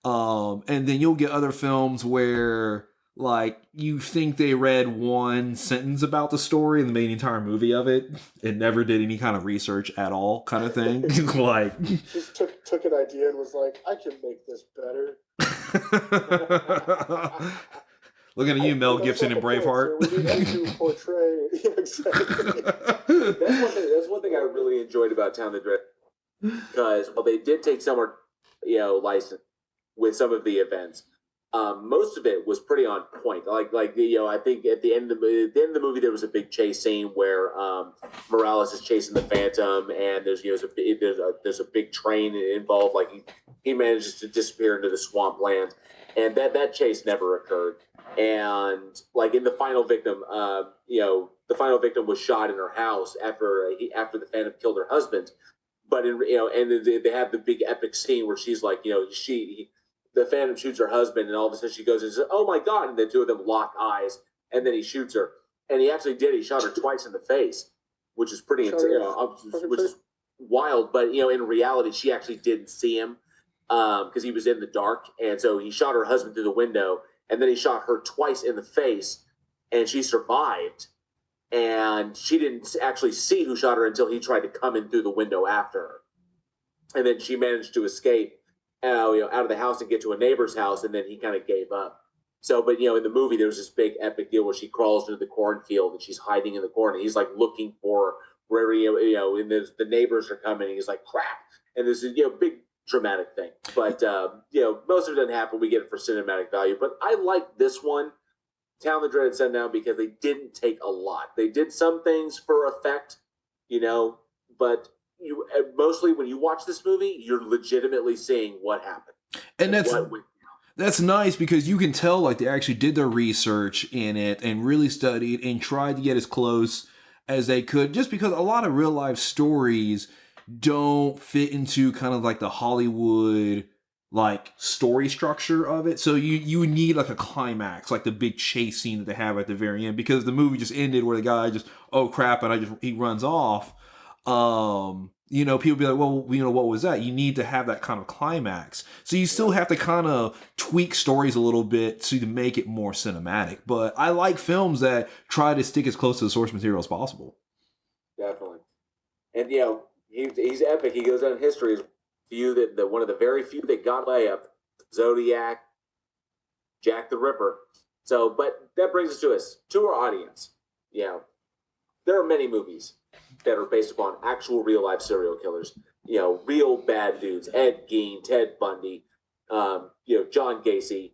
and then you'll get other films where like you think they read one sentence about the story and made an entire movie of it and never did any kind of research at all, kind of thing. Like just took an idea and was like, I can make this better. Looking at you, Mel Gibson and Braveheart. We need to portray. Yeah, exactly. That's one thing I really enjoyed about Town of the Dread, because while they did take some, license with some of the events, most of it was pretty on point. I think at the end of the movie there was a big chase scene where Morales is chasing the Phantom, and there's a big train involved. Like he manages to disappear into the swampland, and that chase never occurred. And like in the final victim, the final victim was shot in her house after the Phantom killed her husband. But and they have the big epic scene where she's like, the Phantom shoots her husband, and all of a sudden she goes and says, "Oh my God!" And the two of them lock eyes, and then he shoots her. And he actually did. He shot her twice in the face, which is pretty, which is wild. But in reality, she actually didn't see him because he was in the dark, and so he shot her husband through the window, and then he shot her twice in the face, and she survived. And she didn't actually see who shot her until he tried to come in through the window after her, and then she managed to escape. Out of the house and get to a neighbor's house, and then he kind of gave up. So, but in the movie, there was this big epic deal where she crawls into the cornfield and she's hiding in the corn, and he's like looking for wherever and the neighbors are coming. And he's like, crap, and there's big traumatic thing. But most of it doesn't happen. We get it for cinematic value. But I like this one, Town of the Dreaded Sundown, because they didn't take a lot. They did some things for effect, but you mostly when you watch this movie, you're legitimately seeing what happened. And that's nice because you can tell like they actually did their research in it and really studied and tried to get as close as they could, just because a lot of real life stories don't fit into kind of like the Hollywood like story structure of it. So you need like a climax, like the big chase scene that they have at the very end, because the movie just ended where the guy just, oh crap, and he runs off. People be like, well, what was that? You need to have that kind of climax. So you still have to kind of tweak stories a little bit to make it more cinematic. But I like films that try to stick as close to the source material as possible. Definitely. And, he's epic. He goes down in history as one of the very few that got layup, Zodiac, Jack the Ripper. So, but that brings us to our audience. There are many movies that are based upon actual real life serial killers, real bad dudes, Ed Gein, Ted Bundy, John Gacy.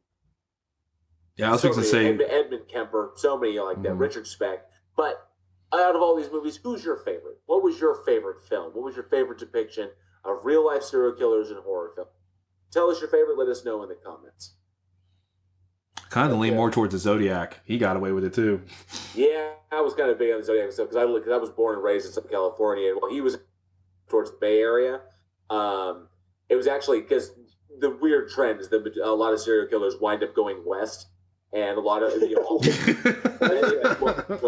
Yeah, I was fixing to say Edmund Kemper, so many like that, Richard Speck. But out of all these movies, who's your favorite? What was your favorite film? What was your favorite depiction of real life serial killers in horror film? Tell us your favorite. Let us know in the comments. Kind of lean more towards the Zodiac. He got away with it too. Yeah, I was kind of big on the Zodiac stuff because I was born and raised in Southern California, and while he was towards the Bay Area, it was actually because the weird trend is that a lot of serial killers wind up going west, and a lot of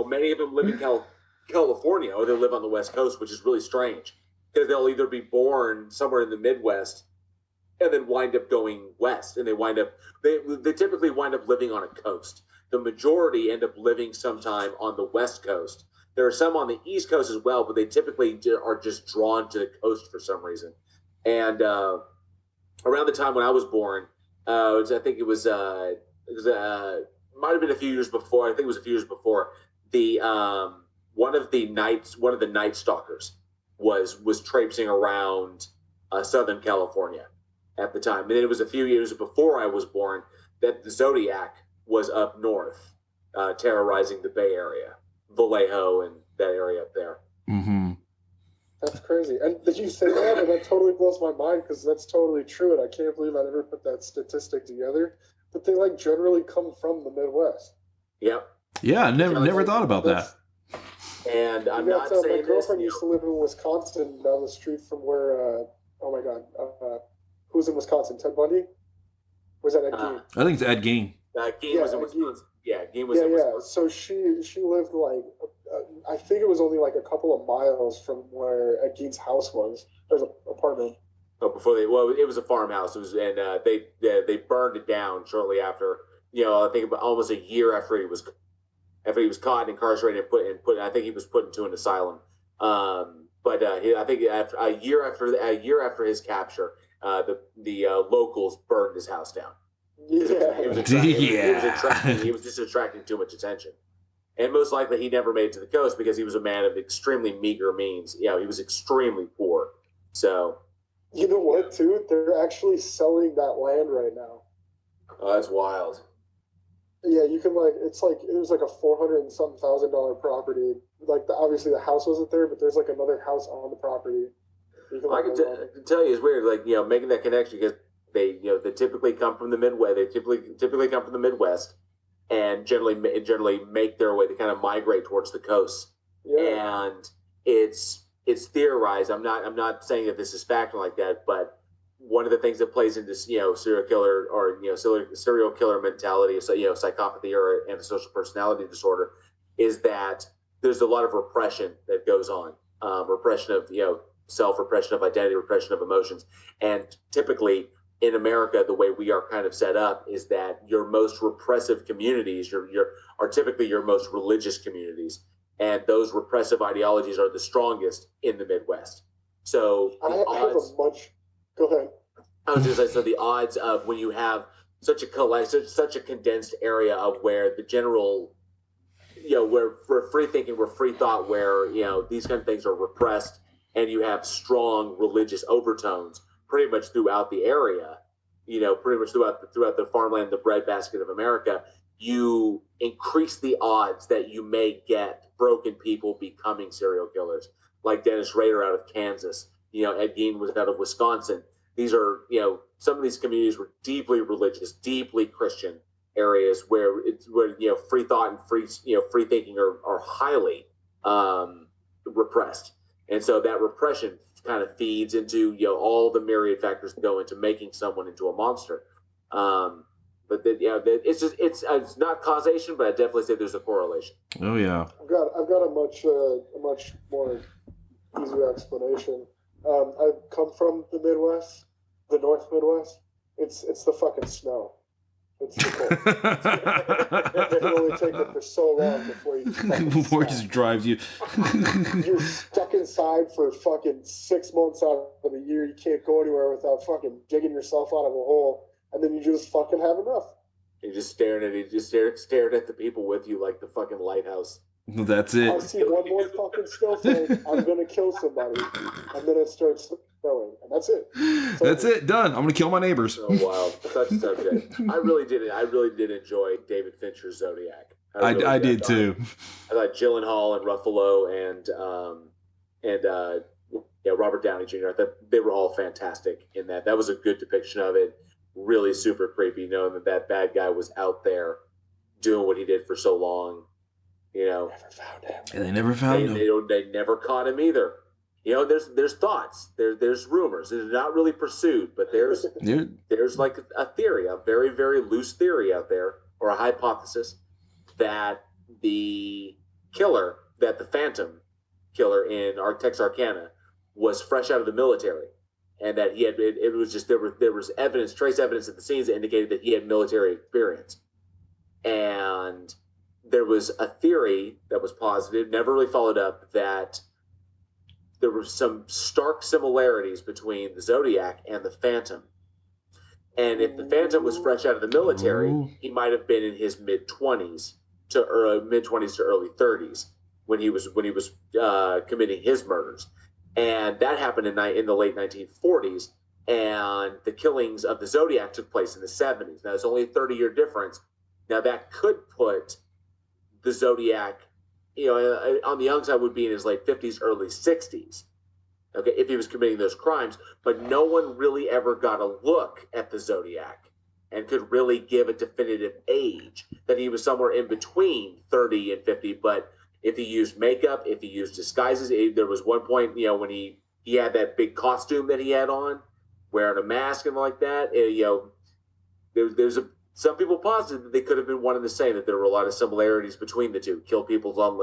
many of them live in California, or they live on the West Coast, which is really strange because they'll either be born somewhere in the Midwest and then wind up going west, and they typically wind up living on a coast. The majority end up living sometime on the West Coast. There are some on the East Coast as well, but they typically are just drawn to the coast for some reason. And around the time when I was born, I think it was might have been a few years before. I think it was a few years before. The one of the Night Stalkers was traipsing around Southern California at the time. And then it was a few years before I was born that the Zodiac was up north, terrorizing the Bay Area, Vallejo and that area up there. Mm-hmm. That's crazy. And did you say that? And that totally blows my mind because that's totally true. And I can't believe I never put that statistic together. But they generally come from the Midwest. Yep. Yeah, never thought about that. And I'm not saying my girlfriend used to live in Wisconsin down the street from where, who's in Wisconsin? Ted Bundy? Was that Ed Gein? I think it's Ed Gein. Gein was in Wisconsin. Gein was in Wisconsin. So she lived I think it was only a couple of miles from where Ed Gein's house was. There's an apartment. Oh, it was a farmhouse. It was, and they burned it down shortly after. I think about almost a year after he was caught and incarcerated and put. I think he was put into an asylum. I think after a year after his capture, the locals burned his house down. Yeah. He was just attracting too much attention. And most likely he never made it to the coast because he was a man of extremely meager means. He was extremely poor. So. You know what, too? They're actually selling that land right now. Oh, that's wild. Yeah, you can it was a $400,000 and something property. Obviously the house wasn't there, but there's another house on the property. I can tell you it's weird, making that connection because they typically come from the Midwest. They typically come from the Midwest, and generally make their way. They kind of migrate towards the coast. Yeah. And it's theorized. I'm not saying that this is fact like that, but one of the things that plays into serial killer or serial killer mentality, psychopathy or antisocial personality disorder, is that there's a lot of repression that goes on, repression of self, repression of identity, repression of emotions, and typically in America, the way we are kind of set up is that your most repressive communities are typically your most religious communities, and those repressive ideologies are the strongest in the Midwest. So Go ahead. I was just saying, so the odds of when you have such a condensed area of where the general, where for free thinking, where free thought, where these kind of things are repressed, and you have strong religious overtones pretty much throughout the area, pretty much throughout the farmland, the breadbasket of America, you increase the odds that you may get broken people becoming serial killers, like Dennis Rader out of Kansas. Ed Gein was out of Wisconsin. These are, some of these communities were deeply religious, deeply Christian areas where free thought and free thinking are highly repressed. And so that repression kind of feeds into, all the myriad factors that go into making someone into a monster. But it's not causation, but I definitely say there's a correlation. Oh yeah. I've got a much more easier explanation. I come from the Midwest, the North Midwest. It's the fucking snow. It's the cold. It can only take it for so long before it just drives you. You're stuck inside for fucking 6 months out of the year. You can't go anywhere without fucking digging yourself out of a hole, and then you just fucking have enough. You're just staring at it. Just staring at the people with you like the fucking lighthouse. That's it. I'll see one more fucking snowflake. I'm gonna kill somebody, and then it starts snowing, and that's it. That's it. Done. I'm gonna kill my neighbors. Oh wow, such a subject. I really did enjoy David Fincher's Zodiac. I did too. I thought Gyllenhaal and Ruffalo and Robert Downey Jr. I thought they were all fantastic in that. That was a good depiction of it. Really super creepy, knowing that bad guy was out there doing what he did for so long. Never found him. And they never found him. They never caught him either. There's thoughts. There's rumors. They're not really pursued, but there's like a theory, a very, very loose theory out there, or a hypothesis that the Phantom killer in Arctex Arcana was fresh out of the military, and that he had it was just there was trace evidence at the scenes that indicated that he had military experience, and there was a theory that was posited, never really followed up, that there were some stark similarities between the Zodiac and the Phantom. And if the Phantom was fresh out of the military, he might have been in his mid-20s to early 30s when he was committing his murders. And that happened in the late 1940s, and the killings of the Zodiac took place in the 70s. Now, it's only a 30-year difference. Now, that could put the Zodiac, on the young side would be in his late 50s, early 60s, okay, if he was committing those crimes. But no one really ever got a look at the Zodiac and could really give a definitive age, that he was somewhere in between 30 and 50. But if he used makeup, if he used disguises, there was one point, when he had that big costume that he had on, wearing a mask and like that, some people posited that they could have been one and the same, that there were a lot of similarities between the two. Killed people on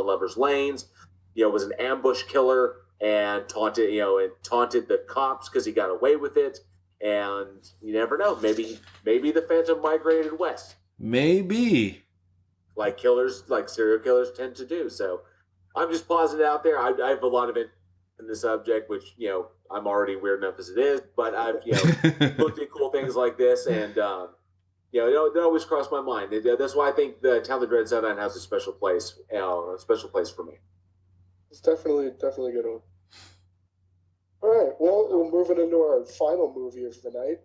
lovers' lanes, was an ambush killer and taunted the cops because he got away with it. And you never know, maybe the Phantom migrated west. Maybe. Like serial killers tend to do. So I'm just positing it out there. I have a lot of it in the subject, which, I'm already weird enough as it is, but I've, looked at cool things like this, and, they always cross my mind. That's why I think the Town of the Dreaded Sundown has a special place for me. It's definitely a good one. All right, well, we're moving into our final movie of the night,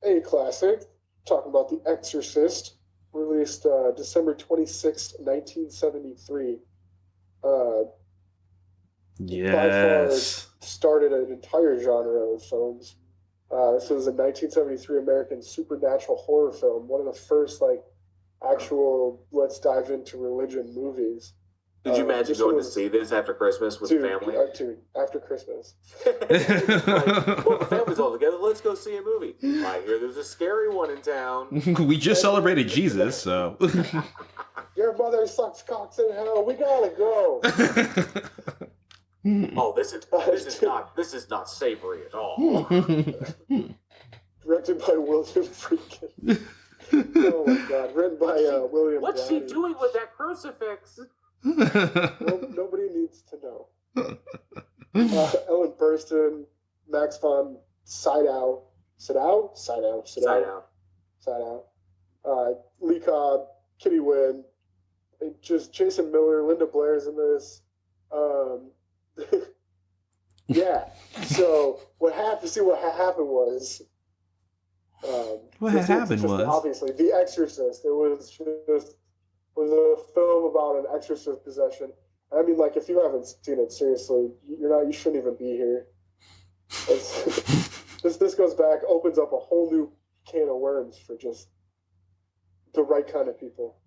a classic, talking about The Exorcist, released December 26th, 1973. Yes. By far started an entire genre of films. This was a 1973 American supernatural horror film, one of the first actual let's dive into religion movies. Did you imagine going to see this after Christmas with the family? After Christmas. The family's all together. Let's go see a movie. I hear there's a scary one in town. We just celebrated Jesus, so. Your mother sucks cocks in hell. We gotta go. Oh, this is not savory at all. Directed by William Friedkin. Oh my God! Written by William. What's Downey. she doing with that crucifix? Nobody needs to know. Ellen Burstyn, Max von Sydow, Lee Cobb, Kitty Wynn, just Jason Miller, Linda Blair's in this. Yeah. So what happened was. What had happened was obviously The Exorcist. It was a film about an exorcist possession. I mean, like, if you haven't seen it, seriously, you shouldn't even be here. This goes back, opens up a whole new can of worms for just the right kind of people.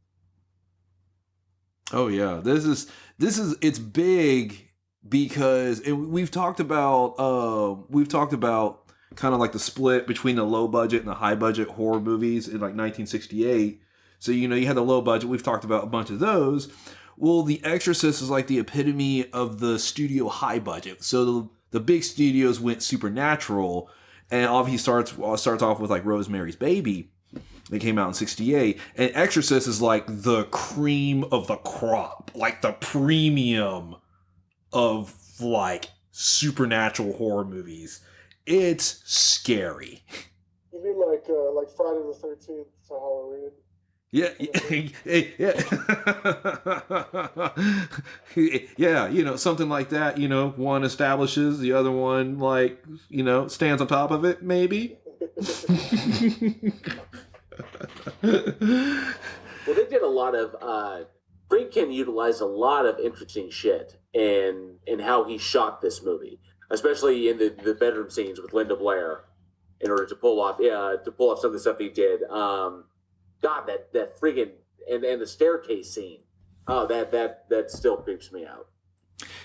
Oh yeah, this is it's big because we've talked about kind of like the split between the low budget and the high budget horror movies in like 1968. So you had the low budget. We've talked about a bunch of those. Well, The Exorcist is like the epitome of the studio high budget. So the big studios went supernatural, and obviously starts off with like Rosemary's Baby. They came out in 68, and Exorcist is like the cream of the crop, like the premium of like supernatural horror movies. It's scary. You mean like Friday the 13th to Halloween? Yeah, yeah, something like that. One establishes, the other one stands on top of it, maybe. Well, they did a lot of Friedkin utilized a lot of interesting shit in how he shot this movie, especially in the bedroom scenes with Linda Blair, in order to pull off some of the stuff he did. God, that friggin' and the staircase scene. Oh, that still creeps me out.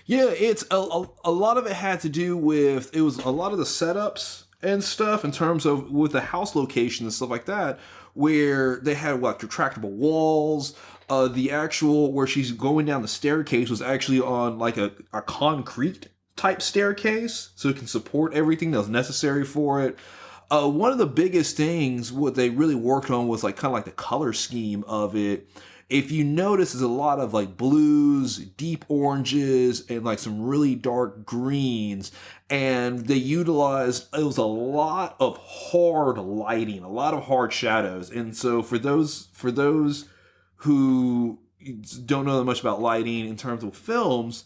Yeah, it's a lot of it had to do with, it was a lot of the setups and stuff in terms of with the house location and stuff like that, where they had retractable walls. The actual where she's going down the staircase was actually on like a concrete type staircase, so it can support everything that was necessary for it. One of the biggest things what they really worked on was kind of like the color scheme of it. If you notice, there's a lot of like blues, deep oranges, and like some really dark greens. And they utilized, it was a lot of hard lighting, a lot of hard shadows. And so for those who don't know that much about lighting in terms of films,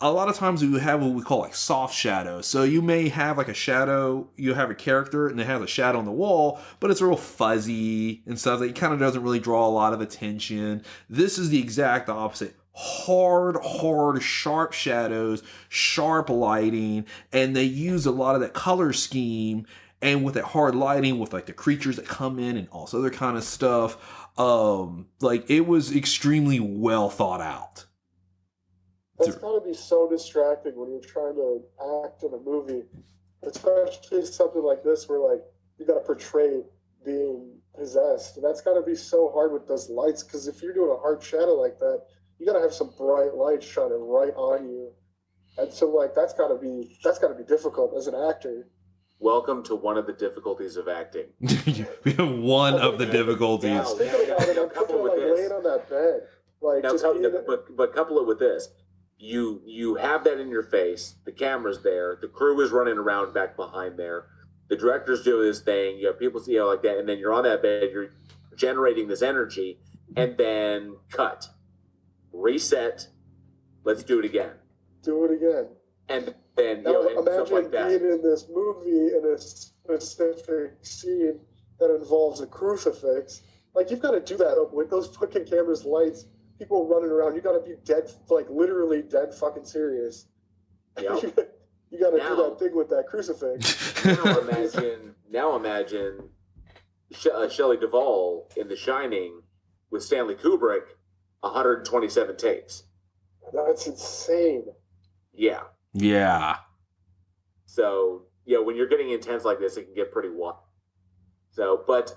a lot of times we have what we call like soft shadows. So you may have like a shadow, you have a character and they have a shadow on the wall, but it's real fuzzy and stuff that kind of doesn't really draw a lot of attention. This is the exact opposite. Hard, sharp shadows, sharp lighting, and they use a lot of that color scheme, and with that hard lighting, with like the creatures that come in and all this other kind of stuff, it was extremely well thought out. That's gotta be so distracting when you're trying to act in a movie, especially something like this where like you gotta portray being possessed, and that's gotta be so hard with those lights. Because if you're doing a hard shadow like that, you gotta have some bright light shining right on you, and so like that's gotta be difficult as an actor. Welcome to one of the difficulties of acting. One of the difficulties. Now, couple with this. Laying on that bed, but couple it with this. You have that in your face. The camera's there. The crew is running around back behind there. The director's doing his thing. You have people see like that, and then you're on that bed. You're generating this energy, and then cut, reset. Let's do it again. And then imagine stuff like that. Being in this movie in a specific scene that involves a crucifix. Like you've got to do that with those fucking cameras, lights. People running around, you gotta be dead, like literally dead fucking serious. Yep. You gotta do that thing with that crucifix. Now imagine Shelley Duvall in The Shining with Stanley Kubrick, 127 takes. That's insane. Yeah. Yeah. So, when you're getting intense like this, it can get pretty wild. So, but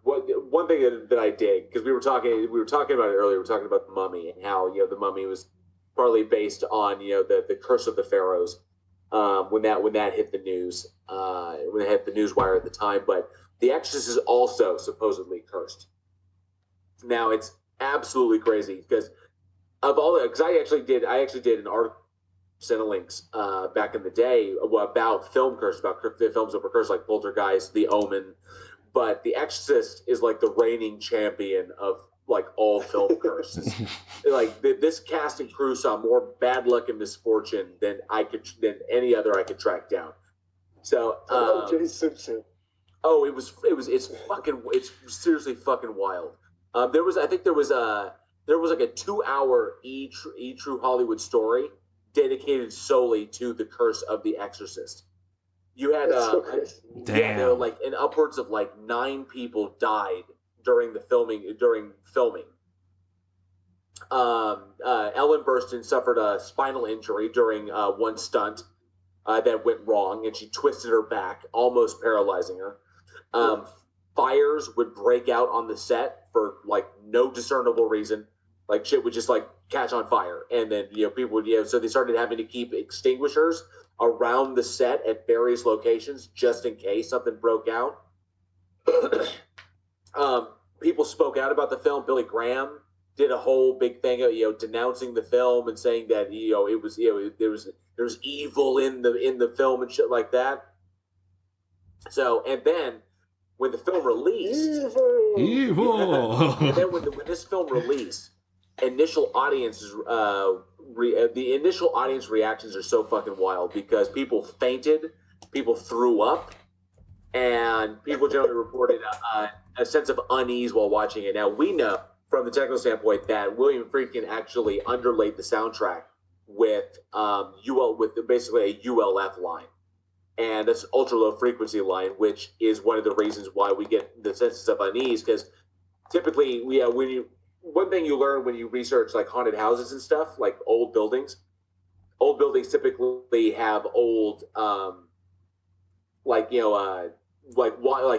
one thing that I dig, because we were talking about it earlier. We were talking about the Mummy and how the Mummy was partly based on the Curse of the Pharaohs when that hit the news when it hit the news wire at the time. But The Exorcist is also supposedly cursed. Now it's absolutely crazy because of all that. Because I actually did an article, Cinelinks, back in the day about film curse, about the films that were cursed, like Poltergeist, The Omen. But The Exorcist is like the reigning champion of like all film curses. Like this cast and crew saw more bad luck and misfortune than any other I could track down. So Jay Simpson. Oh, it's seriously fucking wild. There was like a 2-hour True Hollywood story dedicated solely to the curse of The Exorcist. You had damn, there were like upwards of like 9 people died during filming. Ellen Burstyn suffered a spinal injury during one stunt that went wrong, and she twisted her back, almost paralyzing her. Fires would break out on the set for like no discernible reason. Like shit would just like catch on fire, and then people would so they started having to keep extinguishers around the set at various locations just in case something broke out. People spoke out about the film. Billy Graham did a whole big thing, denouncing the film and saying that there was evil in the film and shit like that. So, and then when the film released, evil. And then when this film released, the initial audience reactions are so fucking wild because people fainted, people threw up, and people generally reported a sense of unease while watching it. Now we know from the technical standpoint that William Friedkin actually underlaid the soundtrack with basically a ULF line. And that's ultra low frequency line, which is one of the reasons why we get the sense of unease. Because typically, one thing you learn when you research like haunted houses and stuff, like old buildings typically have old, like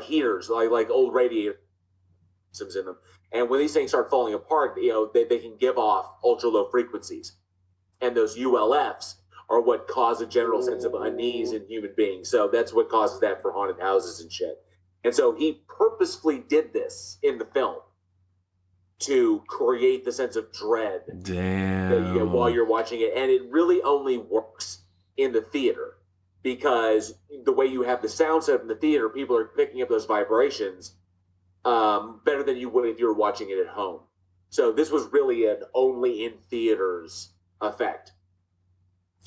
heaters, like old radiators in them. And when these things start falling apart, they can give off ultra low frequencies, and those ULFs are what cause a general sense of unease in human beings. So that's what causes that for haunted houses and shit. And so he purposefully did this in the film to create the sense of dread. Damn. While you're watching it. And it really only works in the theater because the way you have the sound set up in the theater, people are picking up those vibrations better than you would if you were watching it at home. So this was really an only in theaters effect.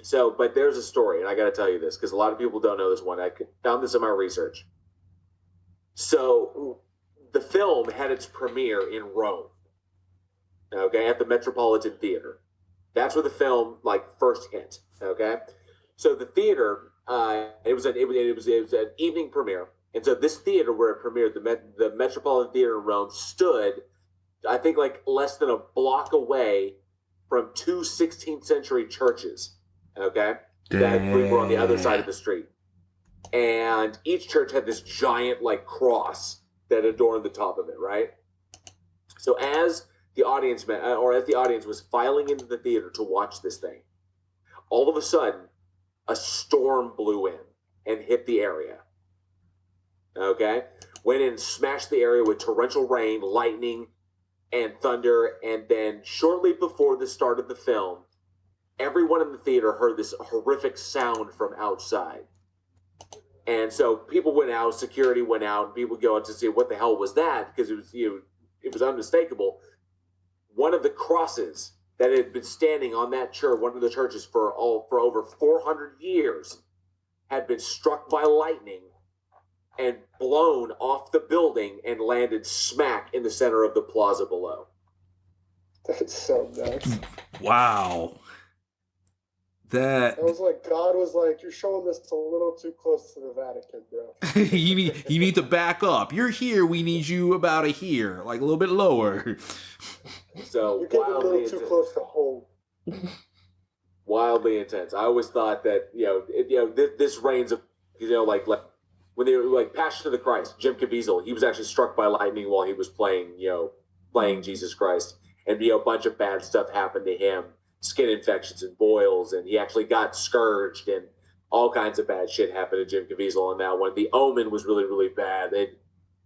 So, but there's a story, and I got to tell you this because a lot of people don't know this one. I found this in my research. So, the film had its premiere in Rome, okay, at the Metropolitan Theater. That's where the film first hit, okay. So the theater, it was an evening premiere, and so this theater where it premiered, the Metropolitan Theater in Rome, stood, I think, less than a block away from 2 16th century churches. Okay, that were on the other side of the street, and each church had this giant cross that adorned the top of it. Right. So as the audience was filing into the theater to watch this thing, all of a sudden, a storm blew in and hit the area. Okay, went in and smashed the area with torrential rain, lightning, and thunder, and then shortly before the start of the film, everyone in the theater heard this horrific sound from outside. And so people went out, security went out, and people go out to see what the hell was that, because it was unmistakable. One of the crosses that had been standing on that church, one of the churches for over 400 years, had been struck by lightning and blown off the building and landed smack in the center of the plaza below. That's so nuts. Wow. That was God was like, you're showing this a little too close to the Vatican, bro. you need to back up. You're here. We need you about a here, a little bit lower. So you're getting a little too close to home. Wildly intense. I always thought that this reigns of when they were Passion of the Christ, Jim Caviezel, he was actually struck by lightning while he was playing Jesus Christ, and a bunch of bad stuff happened to him. Skin infections and boils, and he actually got scourged, and all kinds of bad shit happened to Jim Caviezel on that one. The Omen was really, really bad.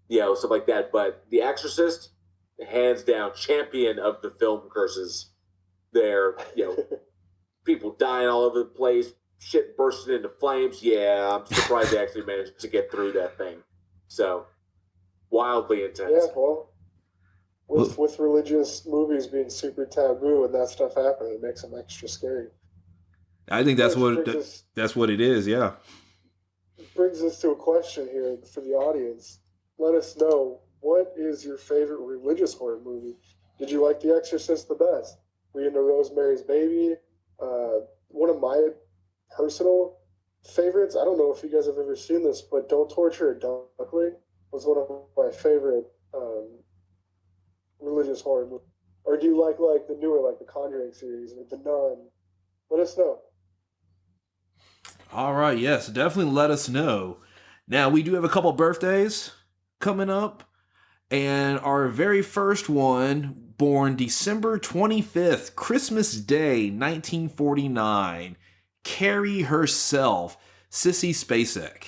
Stuff like that. But The Exorcist, hands down, champion of the film curses. There, people dying all over the place, shit bursting into flames. Yeah, I'm surprised they actually managed to get through that thing. So, wildly intense. Yeah, well, with religious movies being super taboo and that stuff happening, it makes them extra scary. I think that's Which that's what it is. Yeah. brings us to a question here for the audience. Let us know, what is your favorite religious horror movie? Did you like The Exorcist the best? Were you into Rosemary's Baby? One of my personal favorites, I don't know if you guys have ever seen this, but Don't Torture a Duckling was one of my favorite religious horror movies. Or do you like the newer, like the Conjuring series or The Nun? Let us know. All right. Yes, definitely let us know. Now, we do have a couple birthdays coming up. And our very first one, born December 25th, Christmas Day, 1949. Carrie herself, Sissy Spacek.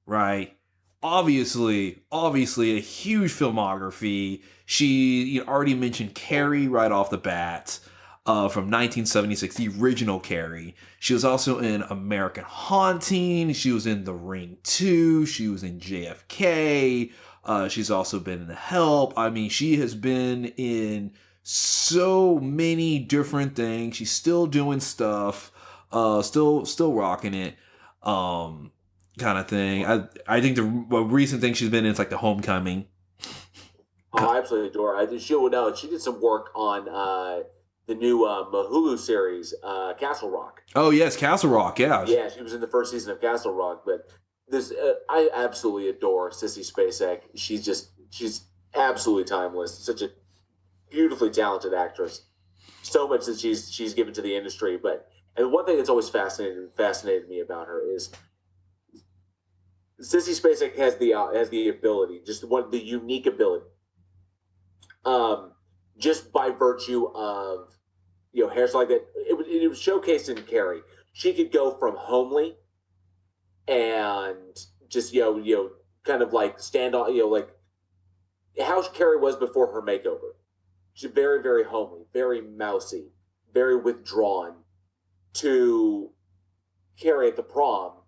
Right? Obviously a huge filmography. She already mentioned Carrie right off the bat. From 1976, the original Carrie. She was also in American Haunting. She was in The Ring 2. She was in JFK. She's also been in Help. I mean, she has been in so many different things. She's still doing stuff. Still rocking it. Kind of thing. I think the recent thing she's been in is like The Homecoming. Oh, I absolutely adore her. She did some work on the new Hulu series, Castle Rock. Oh yes, Castle Rock. Yeah. Yeah, she was in the first season of Castle Rock. But this, I absolutely adore Sissy Spacek. She's absolutely timeless. Such a beautifully talented actress. So much that she's given to the industry. And one thing that's always fascinated me about her is Sissy Spacek has the ability, the unique ability. Just by virtue of hairstyle like that, it was showcased in Carrie. She could go from homely and just kind of like stand on like how Carrie was before her makeover. She's very, very homely, very mousy, very withdrawn, to Carrie at the prom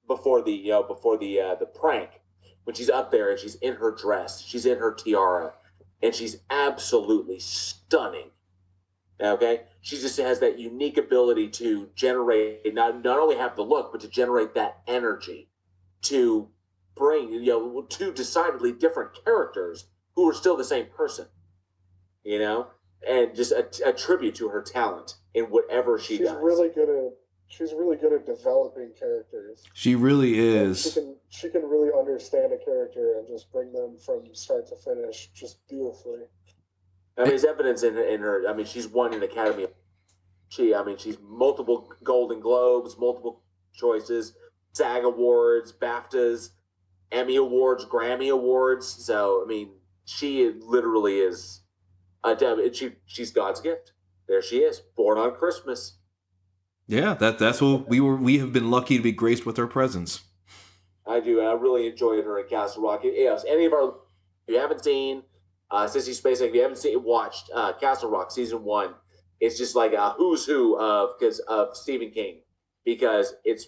before the prank, when she's up there and she's in her dress, she's in her tiara, and she's absolutely stunning. Okay, she just has that unique ability to generate not only have the look, but to generate that energy to bring two decidedly different characters who are still the same person, and just a tribute to her talent in whatever she does. She's really good at developing characters. She really is. She can really understand a character and just bring them from start to finish just beautifully. I mean, there's evidence in her. I mean, she's won an Academy. She's multiple Golden Globes, multiple choices, SAG Awards, BAFTAs, Emmy Awards, Grammy Awards. So, I mean, she literally is she's God's gift. There she is, born on Christmas. Yeah, that's what we have been lucky to be graced with her presence. I do, and I really enjoyed her in Castle Rock. Yes, if you haven't seen Sissy Spacek, if you haven't watched Castle Rock season 1, it's just like a who's who of Stephen King, because it's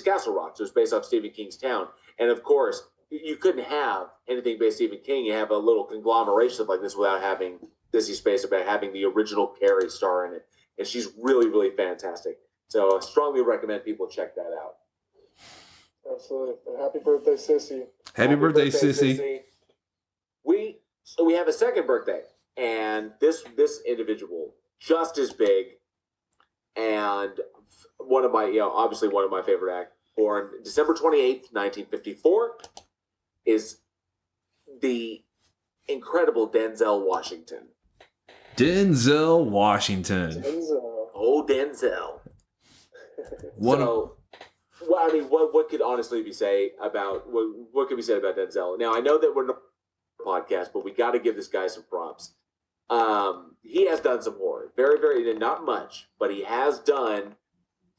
Castle Rock, so it's based off Stephen King's town, and of course you couldn't have anything based Stephen King. You have a little conglomeration like this without having Sissy Spacek, about having the original Carrie star in it, and she's really, really fantastic. So I strongly recommend people check that out. Absolutely. And happy birthday, Sissy. Happy birthday, Sissy. We have a second birthday, and this individual, just as big, and obviously one of my favorite actors, born December 28th, 1954, is the incredible Denzel Washington. Denzel Washington. Oh, Denzel. What could honestly be said about what could be said about Denzel? Now, I know that we're not a podcast, but we got to give this guy some props. He has done some horror, very, very, not much, but he has done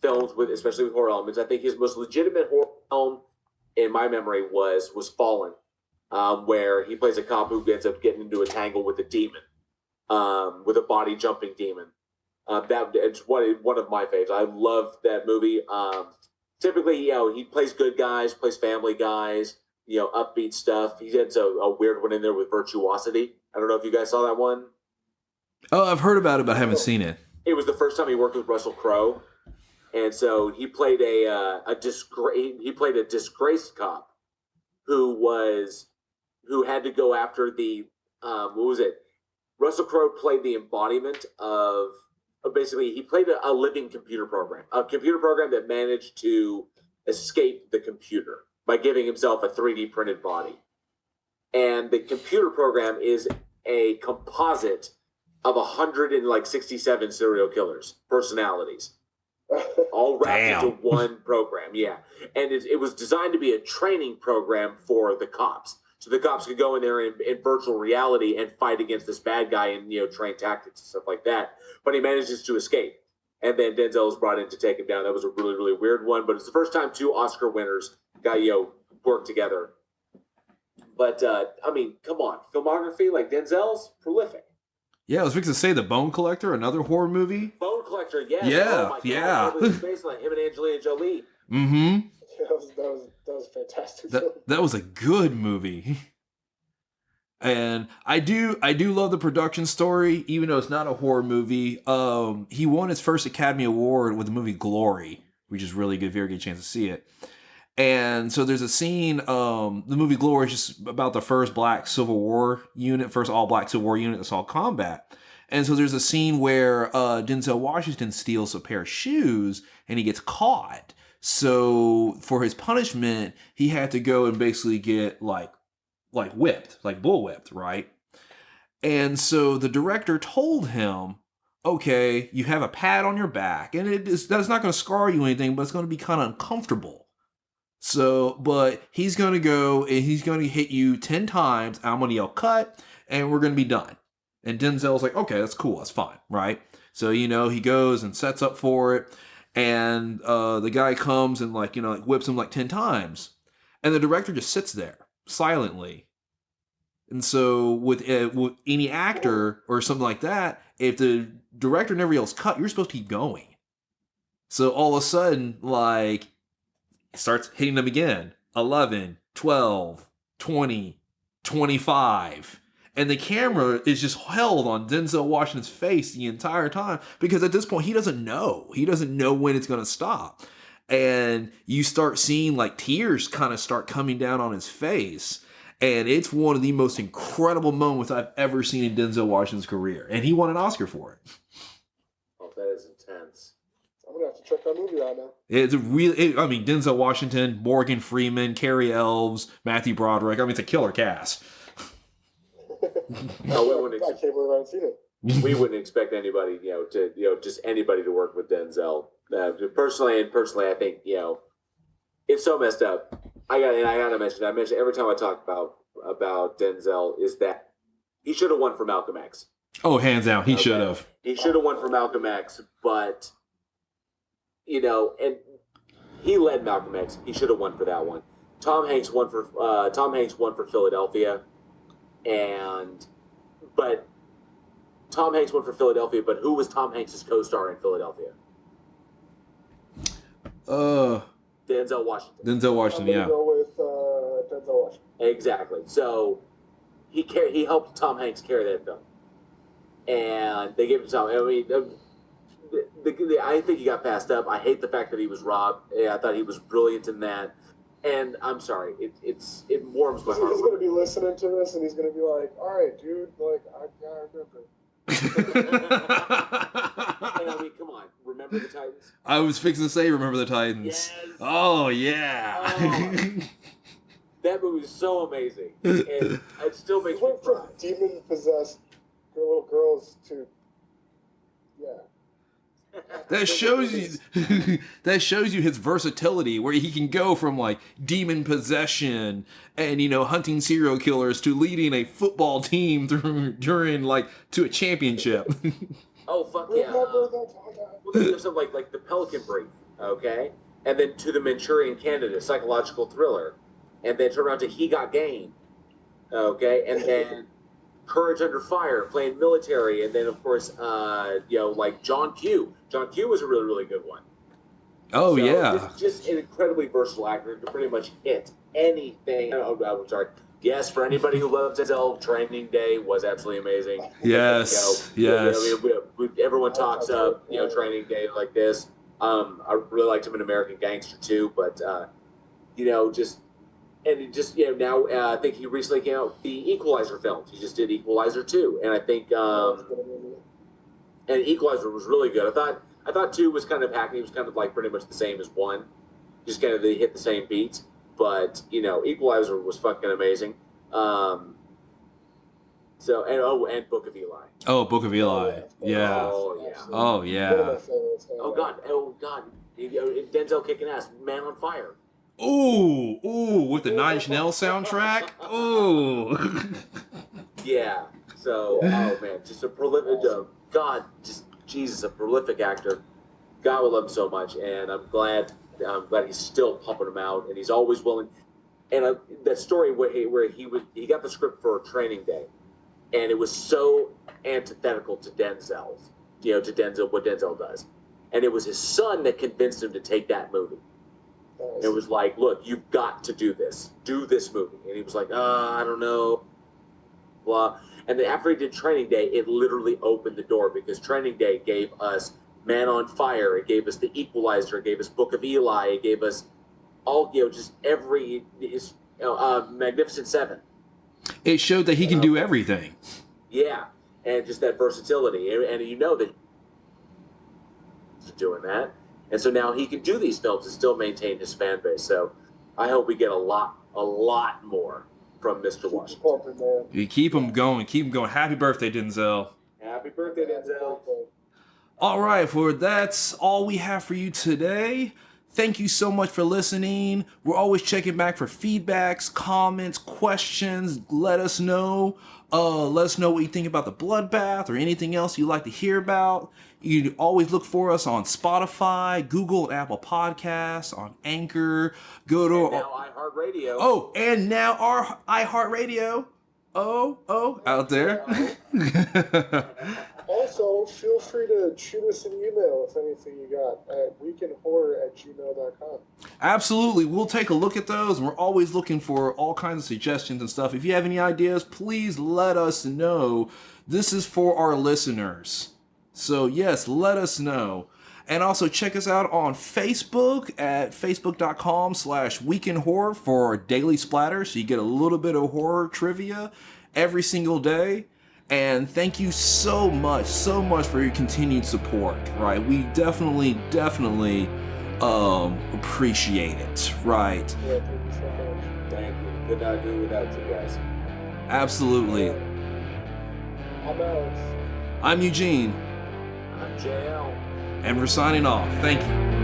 films especially with horror elements. I think his most legitimate horror film, in my memory, was Fallen, where he plays a cop who ends up getting into a tangle with a demon, with a body jumping demon. It's one of my favorites. I love that movie. Typically, he plays good guys, plays family guys, upbeat stuff. He had a weird one in there with Virtuosity, I don't know if you guys saw that one. Oh, I've heard about it, but I haven't seen it. It was the first time he worked with Russell Crowe, and so he played a disgraced cop who had to go after the what was it? Russell Crowe played the embodiment of basically he played a living computer program that managed to escape the computer by giving himself a 3D printed body. And the computer program is a composite of 167 serial killers, personalities, all wrapped into one program. Yeah, and it was designed to be a training program for the cops, so the cops could go in there in virtual reality and fight against this bad guy and train tactics and stuff like that. But he manages to escape, and then Denzel is brought in to take him down. That was a really, really weird one, but it's the first time two Oscar winners got worked together. But I mean, come on, filmography like Denzel's prolific. Yeah, I was fixing to say The Bone Collector, another horror movie. Bone Collector, yes. Yeah, oh my yeah. God, it was based on him and Angelina Jolie. Mm-hmm. Yeah, that was fantastic. That was a good movie. And I do love the production story, even though it's not a horror movie. He won his first Academy Award with the movie Glory, which is really good, very good chance to see it. And so there's a scene, the movie Glory is just about the first black Civil War unit, first all-black Civil War unit that saw combat. And so there's a scene where Denzel Washington steals a pair of shoes and he gets caught. So for his punishment, he had to go and basically get like whipped, like bull whipped, right? And so the director told him, okay, you have a pad on your back and that's not going to scar you or anything, but it's going to be kind of uncomfortable. So, but he's going to go and he's going to hit you 10 times. I'm going to yell cut and we're going to be done. And Denzel's like, okay, that's cool. That's fine. Right. So, he goes and sets up for it. And the guy comes and whips him 10 times. And the director just sits there silently. And so with any actor or something like that, if the director never yells cut, you're supposed to keep going. So all of a sudden, starts hitting them again. 11, 12, 20, 25. And the camera is just held on Denzel Washington's face the entire time because at this point, he doesn't know. He doesn't know when it's going to stop. And you start seeing tears kind of start coming down on his face. And it's one of the most incredible moments I've ever seen in Denzel Washington's career. And he won an Oscar for it. Oh, that is intense. I'm going to have to check that movie out now. It's Denzel Washington, Morgan Freeman, Cary Elves, Matthew Broderick. It's a killer cast. No, I can't believe I haven't seen it. We wouldn't expect anybody, just anybody to work with Denzel. Personally, I think, it's so messed up. I gotta mention. I mention every time I talk about Denzel is that he should have won for Malcolm X. Oh, hands down, he should have. He should have won for Malcolm X, but and he led Malcolm X. He should have won for that one. Tom Hanks won for Philadelphia, but Tom Hanks won for Philadelphia. But who was Tom Hanks' co-star in Philadelphia? Denzel Washington. Denzel Washington, yeah. Go with Denzel Washington. Exactly. So he helped Tom Hanks carry that film, and they gave it to Tom. I think he got passed up. I hate the fact that he was robbed. I thought he was brilliant in that. And I'm sorry, it warms my heart. He's going to be listening to this, and he's going to be like, "All right, dude, I remember." And come on, remember the Titans? I was fixing to say, remember the Titans. Yes. Oh yeah. Oh, that movie is so amazing, and it still makes me went cry. from demon-possessed little girls to, That shows you his versatility, where he can go from demon possession and hunting serial killers to leading a football team during to a championship. Oh fuck yeah! Well, there's something like the Pelican Brief, okay, and then to the Manchurian Candidate, psychological thriller, and then turn around to He Got Game, okay, and then Courage Under Fire, playing military, and then of course, John Q. John Q was a really, really good one. Oh so yeah, just an incredibly versatile actor to pretty much hit anything. I'm sorry, Yes, for anybody who loves Denzel, Training Day was absolutely amazing. Yes, yes. Everyone talks Training Day like this. I really liked him in American Gangster too, but now I think he recently came out with the Equalizer films. He just did Equalizer 2, and I think and Equalizer was really good. I thought 2 was kind of hackney. It was kind of like pretty much the same as 1, just kind of they hit the same beats. But Equalizer was fucking amazing. And Book of Eli. Oh, Book of Eli. Yeah. Oh yeah. Oh yeah. Oh god. Denzel kicking ass. Man on Fire. Ooh, with the Nine Inch Nails soundtrack. Ooh. Yeah. So, oh man, just a prolific. A prolific actor. God will love him so much, and I'm glad he's still pumping him out, and he's always willing. And that story where he got the script for Training Day, and it was so antithetical to Denzel's, what Denzel does, and it was his son that convinced him to take that movie. Nice. It was like, look, you've got to do this movie, and he was like, I don't know, blah. And then after he did Training Day, it literally opened the door, because Training Day gave us Man on Fire, it gave us The Equalizer, it gave us Book of Eli, it gave us all, just every, Magnificent Seven. It showed that he can do everything. Yeah, and just that versatility, and that he's doing that, and so now he can do these films and still maintain his fan base. So I hope we get a lot more from Mr. Washington. You keep him going. Happy birthday, Denzel. Happy birthday, Denzel. All right, that's all we have for you today. Thank you so much for listening. We're always checking back for feedbacks, comments, questions. Let us know. Let us know what you think about the Bloodbath or anything else you'd like to hear about. You can always look for us on Spotify, Google, and Apple Podcasts, on Anchor. Go to now iHeartRadio. Oh, and now our iHeartRadio. Out there. Also, feel free to shoot us an email with anything you got at weekinhorror@gmail.com. Absolutely. We'll take a look at those. And we're always looking for all kinds of suggestions and stuff. If you have any ideas, please let us know. This is for our listeners. So, yes, let us know. And also check us out on Facebook at facebook.com/weekinhorror for daily splatter. So you get a little bit of horror trivia every single day. And thank you so much for your continued support, right? We definitely appreciate it, right? Yeah, thank you so much. Thank you. Could not do without you guys. Absolutely. I'm Alex. I'm Eugene. I'm JL. And we're signing off. Thank you.